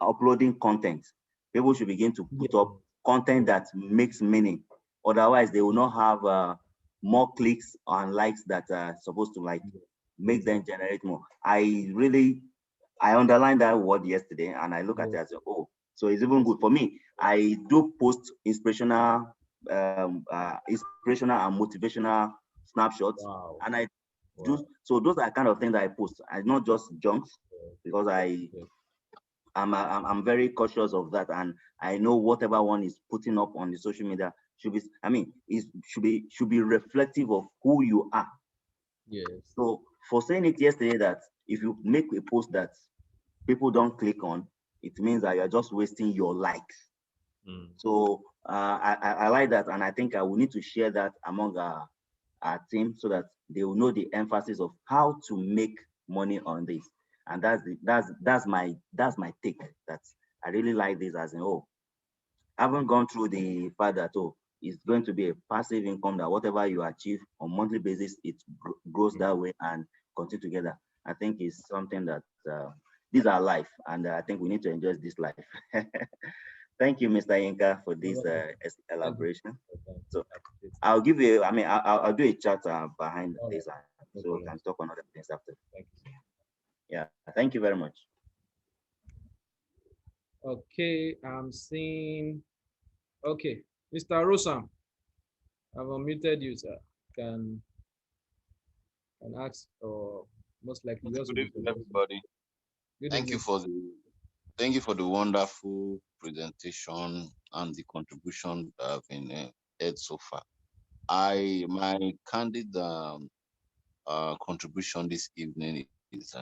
uploading content, People should begin to put up content that makes meaning. Otherwise, they will not have more clicks and likes that are supposed to like make them generate more. I underlined that word yesterday, and I look at it as oh, so it's even good for me. I do post inspirational and motivational snapshots, Wow. and I do Wow. so. Those are kind of things that I post. I not just junks because I'm very cautious of that, and I know whatever one is putting up on the social media should be. I mean, it should be reflective of who you are. Yes. So for saying it yesterday that if you make a post that people don't click on, it means that you're just wasting your likes. Mm. So I like that, and I think I will need to share that among our team so that they will know the emphasis of how to make money on this. And that's my take. That's I really like this as in oh, I haven't gone through the fact that oh, it's going to be a passive income that whatever you achieve on monthly basis, it grows Mm. that way and continue together. I think it's something that these are life, and I think we need to enjoy this life. Thank you, Mr. Inka, for No, this no, thank you. elaboration. Thank you. So I appreciate it. I'll give you, I mean, I'll do a chat behind All right. this, No so we can problem. talk on other things after. Thank you, sir. Yeah, thank you very much. Okay, I'm seeing. Okay, Mr. Rosam, I've unmuted you, sir. Can can ask, or most likely yours will Good be the evening, last. everybody. Good Thank you evening. for the thank you for the wonderful presentation and the contribution that have been heard so far. I my candid contribution this evening is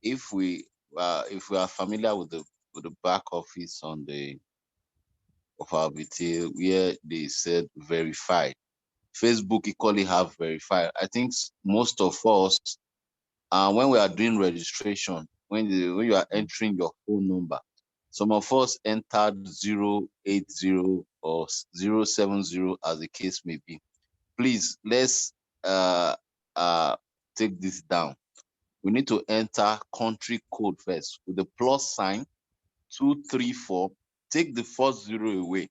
if we are familiar with the back office on the of our Vitae where they said verified. Facebook equally have verified. I think most of us when we are doing registration, when you are entering your phone number, some of us entered 080 or 070 as the case may be. Please let's uh uh take this down. We need to enter country code first with the plus sign 234. Take the first zero away.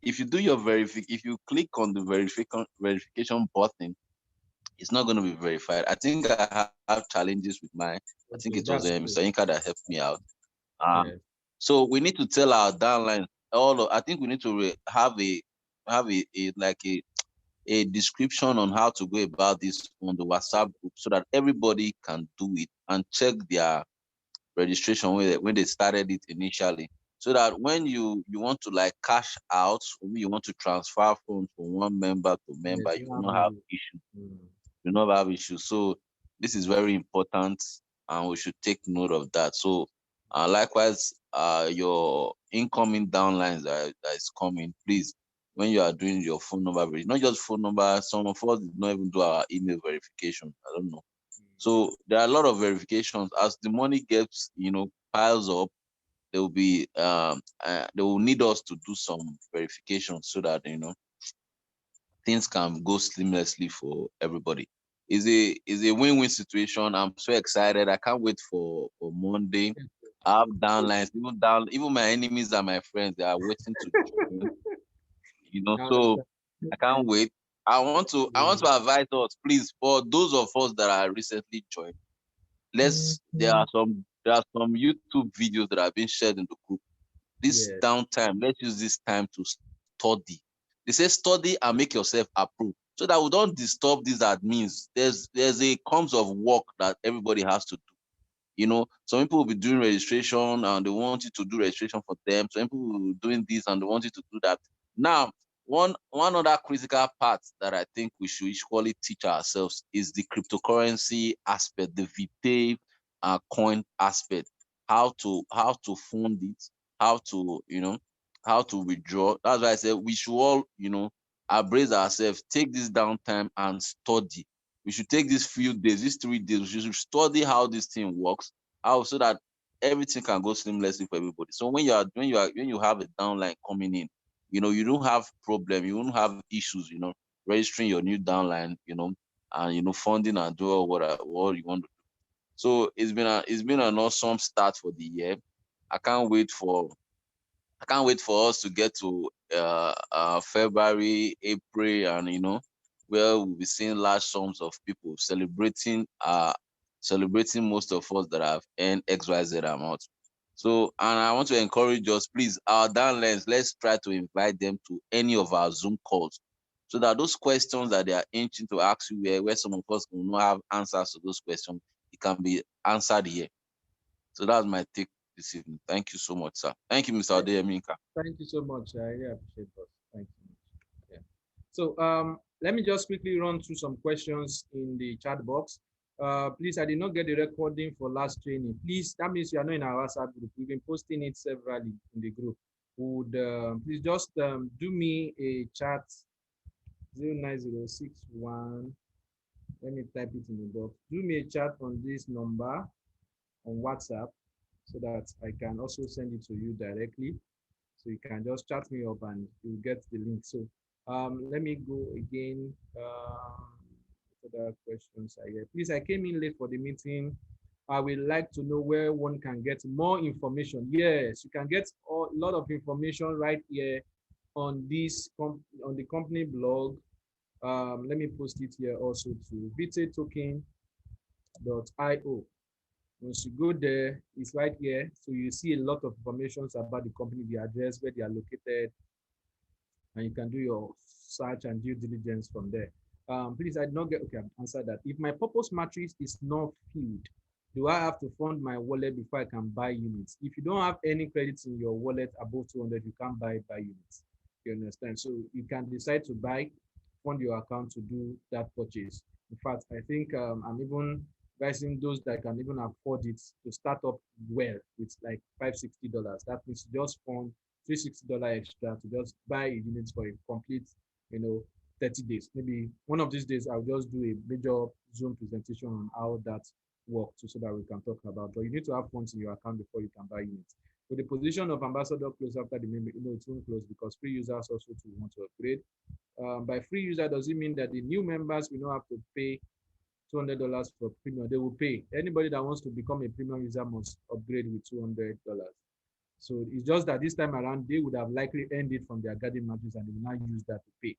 If you do your if you click on the verification button, it's not going to be verified. I think I have challenges with mine. I think it was Okay, that's Mr. cool. Inka that helped me out. Um, Yeah. so we need to tell our downline I think we need to have a description on how to go about this on the WhatsApp group so that everybody can do it and check their registration when they started it initially. So that when you want to like cash out, or you want to transfer funds from one member to member, Yes, you you will have not have issue. issue. Mm. You will not have issues. So this is very important, and we should take note of that. So likewise, your incoming downlines that is coming, please, when you are doing your phone number, not just phone number. Some of us did not even do our email verification. I don't know. So there are a lot of verifications. As the money gets, piles up, they will need us to do some verifications so that things can go seamlessly for everybody. Is a win-win situation. I'm so excited. I can't wait for Monday. I have downlines, even my enemies and my friends, they are waiting to join. I So understand. I can't wait. I want to advise us, please, for those of us that are recently joined, there are some YouTube videos that have been shared in the group. This Yeah. downtime, let's use this time to study. They say study and make yourself approve so that we don't disturb these admins. There's a comes of work that everybody has to do. Some people will be doing registration and they want you to do registration for them. Some people will be doing this and they want you to do that. Now, one other critical part that I think we should equally teach ourselves is the cryptocurrency aspect, the Vitae coin aspect, how to fund it, how to how to withdraw. That's why I said we should all embrace ourselves, take this downtime and study. We should take these few days, these 3 days, we should study how this thing works, how so that everything can go seamlessly for everybody. So when you have a downline coming in, you don't have problem, you won't have issues, registering your new downline, and funding and do what you want to do. So it's been an awesome start for the year. I can't wait for I can't wait for us to get to February, April, and where we'll be seeing large sums of people celebrating most of us that have earned XYZ amount. So, and I want to encourage us, please, our downlines, let's try to invite them to any of our Zoom calls so that those questions that they are inching to ask you, where some of us will not have answers to those questions, it can be answered here. So that's my take this evening. Thank you so much, sir. Thank you, Mr. Odeyeminka. Thank you so much. I really appreciate that. Thank you so much. Yeah. So let me just quickly run through some questions in the chat box. Please, I did not get the recording for last training. Please, that means you are not in our WhatsApp group. We've been posting it severally in the group. Would please just do me a chat 09061. Let me type it in the box. Do me a chat on this number on WhatsApp so that I can also send it to you directly. So you can just chat me up and you'll get the link. So let me go again. What other questions are here? Please, I came in late for the meeting. I would like to know where one can get more information. Yes, you can get a lot of information right here on this on the company blog. Let me post it here also to vitatoken.io. Once you go there, it's right here. So you see a lot of information about the company, the address, where they are located, and you can do your search and due diligence from there. Please, I did not get, okay, I've answered that. If my purpose matrix is not filled, do I have to fund my wallet before I can buy units? If you don't have any credits in your wallet above 200, you can't buy units. You understand? So you can decide to buy, fund your account to do that purchase. In fact, I think I'm even advising those that can even afford it to start up well with like $560. That means just fund $360 extra to just buy a unit for a complete, 30 days. Maybe one of these days I'll just do a major Zoom presentation on how that works so that we can talk about. But you need to have funds in your account before you can buy units. With the position of ambassador close after the member, it won't close because free users also to want to upgrade. By free user, does it mean that the new members will not have to pay $200 for premium? They will pay. Anybody that wants to become a premium user must upgrade with $200. So it's just that this time around, they would have likely earned it from their garden matches and they will now use that to pay.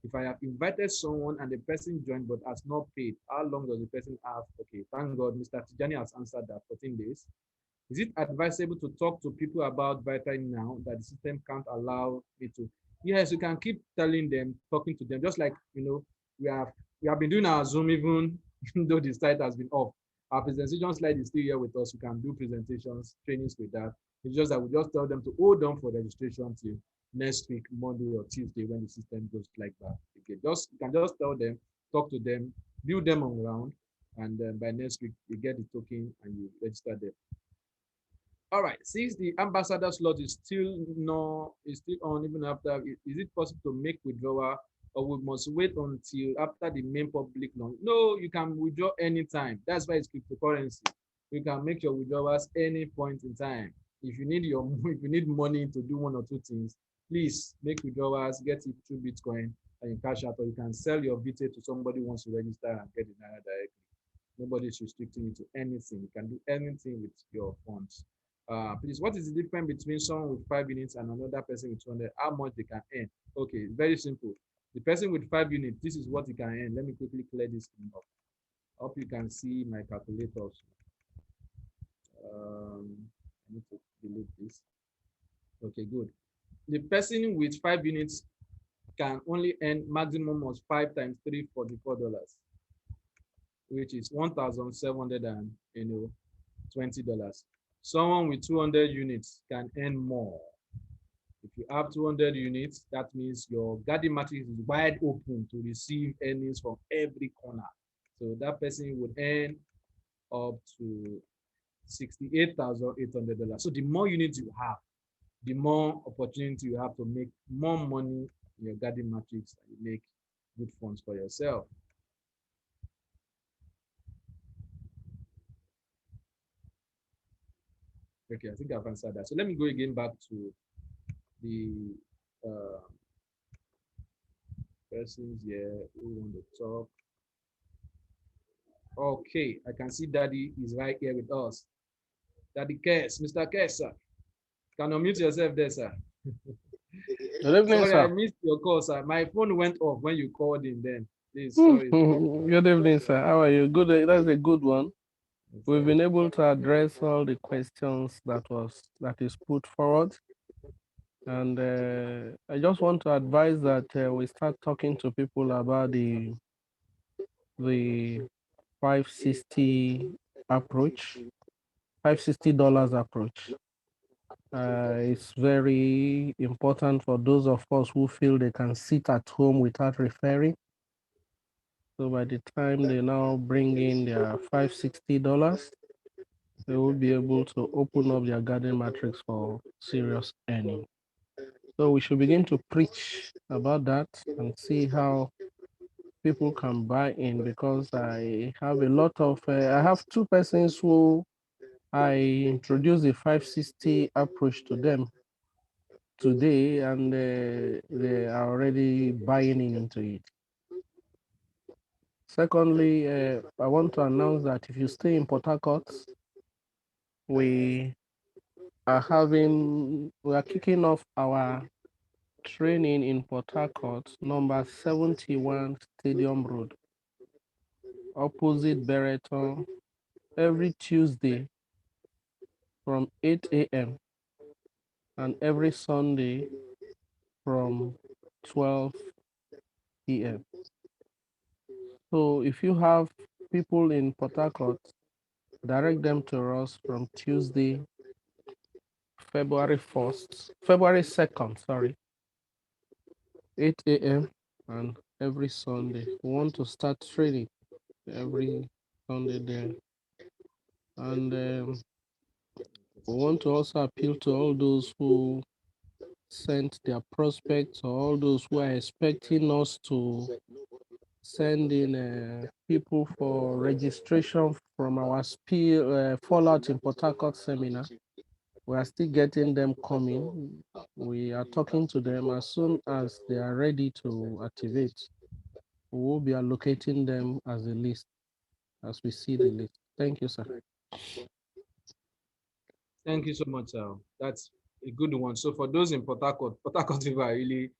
If I have invited someone and the person joined but has not paid, how long does the person have? Okay, thank God, Mr. Tijani has answered that, 14 days. Is it advisable to talk to people about Vitae now that the system can't allow me to? Yes, you can keep telling them, talking to them, just like, we have been doing our Zoom even though the site has been off. Our presentation slide is still here with us. We can do presentations, trainings with that. It's just that we just tell them to hold on for registration till next week, Monday or Tuesday, when the system goes like that. Okay, you can just tell them, talk to them, build them on ground, and then by next week you get the token and you register them. All right, since the ambassador slot is still on even after, is it possible to make withdrawal or we must wait until after the main public launch? No, you can withdraw anytime. That's why it's cryptocurrency. You can make your withdrawals any point in time. If you need if you need money to do one or two things, please make withdrawals, get it through Bitcoin and you cash out, or you can sell your Vitae to somebody who wants to register and get the Naira directly. Nobody is restricting you to anything. You can do anything with your funds. Please, what is the difference between someone with 5 units and another person with 200? How much they can earn? Okay, very simple. The person with 5 units, this is what he can earn. Let me quickly clear this up. Hope you can see my calculators. I need to delete this. Okay, good. The person with 5 units can only earn maximum of 5 times 3, $44, which is $1,720. Someone with 200 units can earn more. If you have 200 units, that means your garden matrix is wide open to receive earnings from every corner. So that person would earn up to $68,800. So the more units you have, the more opportunity you have to make more money in your garden matrix and you make good funds for yourself. Okay, I think I've answered that. So let me go again back to the persons here who want to talk. Okay, I can see Daddy is right here with us. Daddy Kess, Mr. Kess, sir. Can unmute yourself there, sir. Good evening, Sorry, I sir. missed your call, sir. My phone went off when you called in then. Please, sorry. Good evening, sir. How are you? Good. That's a good one. Yes, We've sir. been able to address all the questions that is put forward, and I just want to advise that we start talking to people about the 560 approach, $560 approach. It's very important for those of us who feel they can sit at home without referring. So by the time they now bring in their $560, they will be able to open up their garden matrix for serious earning. So we should begin to preach about that and see how people can buy in, because I have a lot of, I have two persons who I introduced the 560 approach to them today, and they are already buying into it. Secondly, I want to announce that if you stay in Port Harcourt, we we are kicking off our training in Port Harcourt, number 71 Stadium Road, opposite Bereton, every Tuesday from 8 a.m. and every Sunday from 12 p.m. So if you have people in Port Harcourt, direct them to us from Tuesday, February 2nd, sorry, 8 a.m. and every Sunday. We want to start training every Sunday there. And we want to also appeal to all those who sent their prospects, or all those who are expecting us to send in people for registration from our Fallout in Port Harcourt seminar. We are still getting them coming. We are talking to them. As soon as they are ready to activate, we will be allocating them as a list as we see the list. Thank you, sir. Thank you so much, sir. That's a good one. So for those in Port Harcourt people are really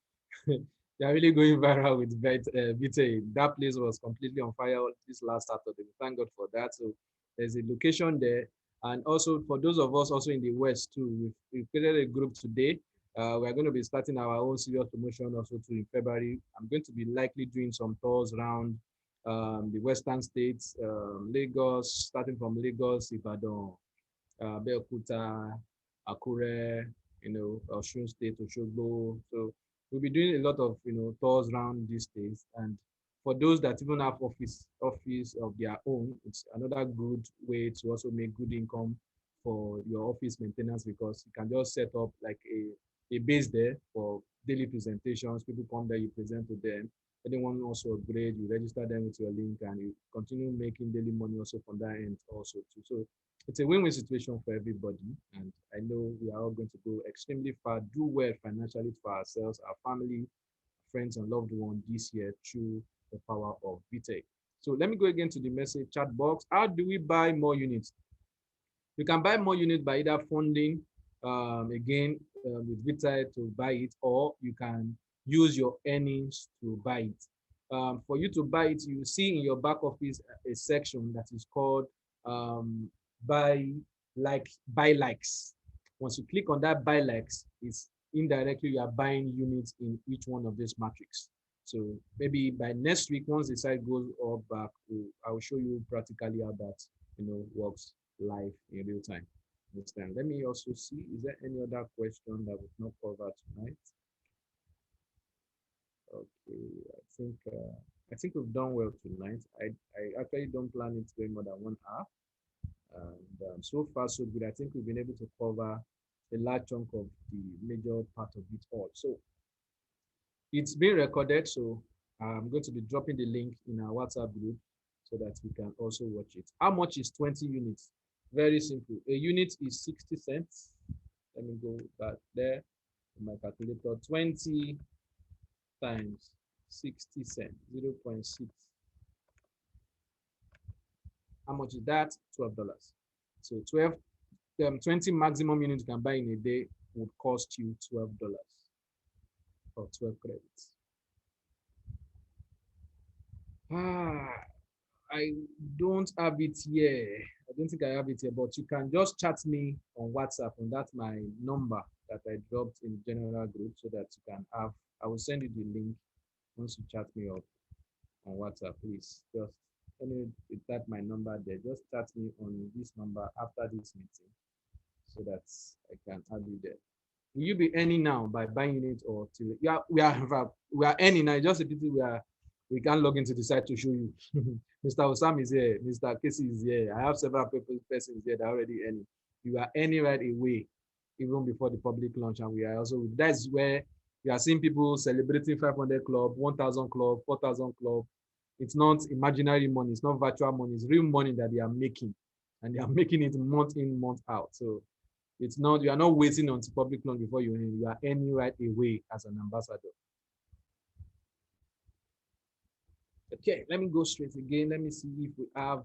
they are really going viral with Vitae. That place was completely on fire this last Saturday. Thank God for that. So there's a location there. And also for those of us also in the West too, we've created a group today. We're going to be starting our own serious promotion also too in February. I'm going to be likely doing some tours around the Western states, Lagos, starting from Lagos, Ibadan, Abeokuta, Akure, Osun State, Oshogbo. So we'll be doing a lot of, tours around these states. And for those that even have office of their own, it's another good way to also make good income for your office maintenance, because you can just set up like a base there for daily presentations. People come there, you present to them. Anyone also upgrade, you register them with your link, and you continue making daily money also from that end also too. So it's a win-win situation for everybody, and I know we are all going to go extremely far, do well financially for ourselves, our family, friends, and loved ones this year through the power of Vitae. So let me go again to the message chat box. How do we buy more units? You can buy more units by either funding again with Vitae to buy it, or you can use your earnings to buy it. For you to buy it, you see in your back office a section that is called buy buy likes. Once you click on that buy likes, it's indirectly you are buying units in each one of these matrix. So maybe by next week, once the site goes up back, I will show you practically how that works live in real time. Understand? Let me also see, is there any other question that we've not covered tonight? Okay, I think we've done well tonight. I actually don't plan it going more than 1 hour. And so far, so good. I think we've been able to cover a large chunk of the major part of it all. So it's being recorded, so I'm going to be dropping the link in our WhatsApp group so that we can also watch it. How much is 20 units? Very simple. A unit is 60 cents. Let me go back there in my calculator. 20 times 60 cents, 0.6. How much is that? $12. So 20 maximum units you can buy in a day. would cost you $12 or 12 credits. Ah, I don't have it here. I don't think I have it here, but you can just chat me on WhatsApp, and that's my number that I dropped in general group so that you can have. I will send you the link once you chat me up on WhatsApp, please. Just let me type my number there. Just chat me on this number after this meeting so that I can add you there. Will you be earning now by buying it or till yeah we are earning now? Just a pity we can't log into the site to show you. Mr. Osam is here, Mr. Casey is here. I have several people persons here that are already earning. You are earning right away, even before the public launch, and we are also that's where we are seeing people celebrating 500 club, 1,000 club, 4,000 club. It's not imaginary money, it's not virtual money, it's real money that they are making, and they are making it month in, month out. So it's not, you are not waiting until public launch before you are earning right away as an ambassador. Okay, let me go straight again. Let me see if we have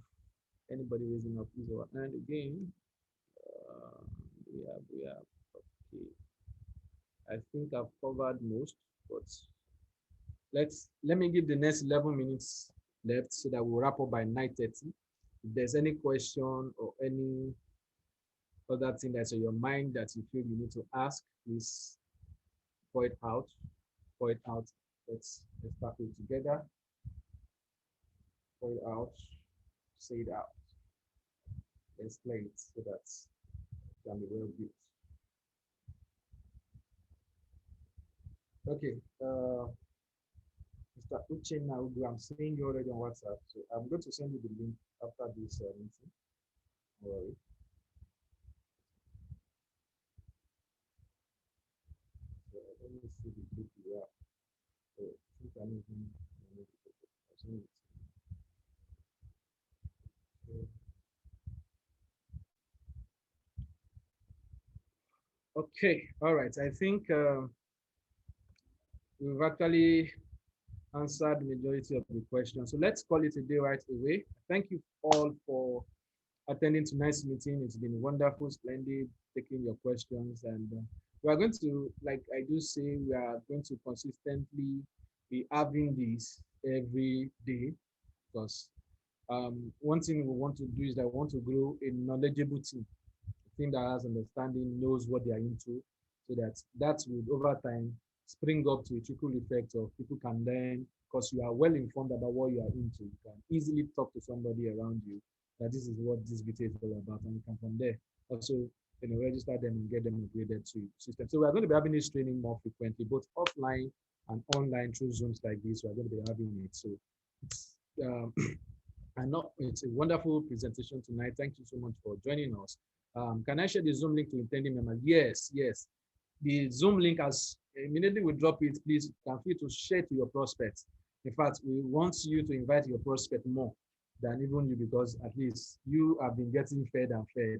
anybody raising up his or hand again. Uh, we have. Okay, I think I've covered most, but let me give the next 11 minutes left so that we'll wrap up by 9:30. If there's any question or any other thing that's on your mind that you feel you need to ask, please pour it out. Pour it out. Let's tackle it together. Pour it out. Say it out. Let's play it so that it can be well built. Okay. Mr. Uchenna Ugu, I'm seeing you already on WhatsApp, so I'm going to send you the link after this meeting. Don't worry. So let me see the group you are. Oh, I think I need him. Okay, all right. I think we've actually answered the majority of the questions. So let's call it a day right away. Thank you all for attending tonight's meeting. It's been wonderful, splendid, taking your questions. And we are going to, like I do say, we are going to consistently be having this every day because one thing we want to do is that we want to grow a knowledgeable team, a team that has understanding, knows what they are into, so that would over time spring up to a trickle effect of people can learn because you are well informed about what you are into. You can easily talk to somebody around you that this is what this Vitae is all about, and you can from there also register them and get them upgraded to system. So we are going to be having this training more frequently, both offline and online through Zooms like this. We are going to be having it. So it's I know it's a wonderful presentation tonight. Thank you so much for joining us. Can I share the Zoom link to intending members? Yes, yes. The Zoom link, as immediately we drop it, please feel free to share to your prospects. In fact, we want you to invite your prospect more than even you because at least you have been getting fed and fed.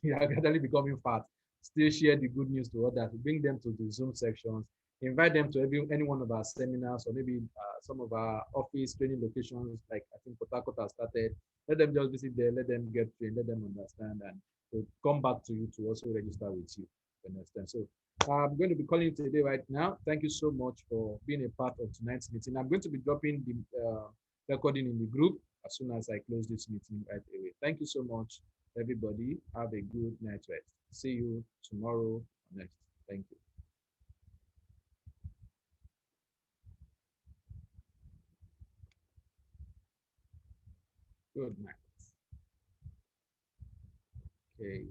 You are gradually becoming fat. Still share the good news to others. Bring them to the Zoom sections. Invite them to any one of our seminars or maybe some of our office training locations, like I think Port Harcourt has started. Let them just visit there, let them get trained, let them understand, and to come back to you to also register with you. Understand? So I'm going to be calling you today right now. Thank you so much for being a part of tonight's meeting. I'm going to be dropping the recording in the group as soon as I close this meeting right away. Thank you so much, everybody. Have a good night rest. See you tomorrow next. Thank you. Good night. Okay.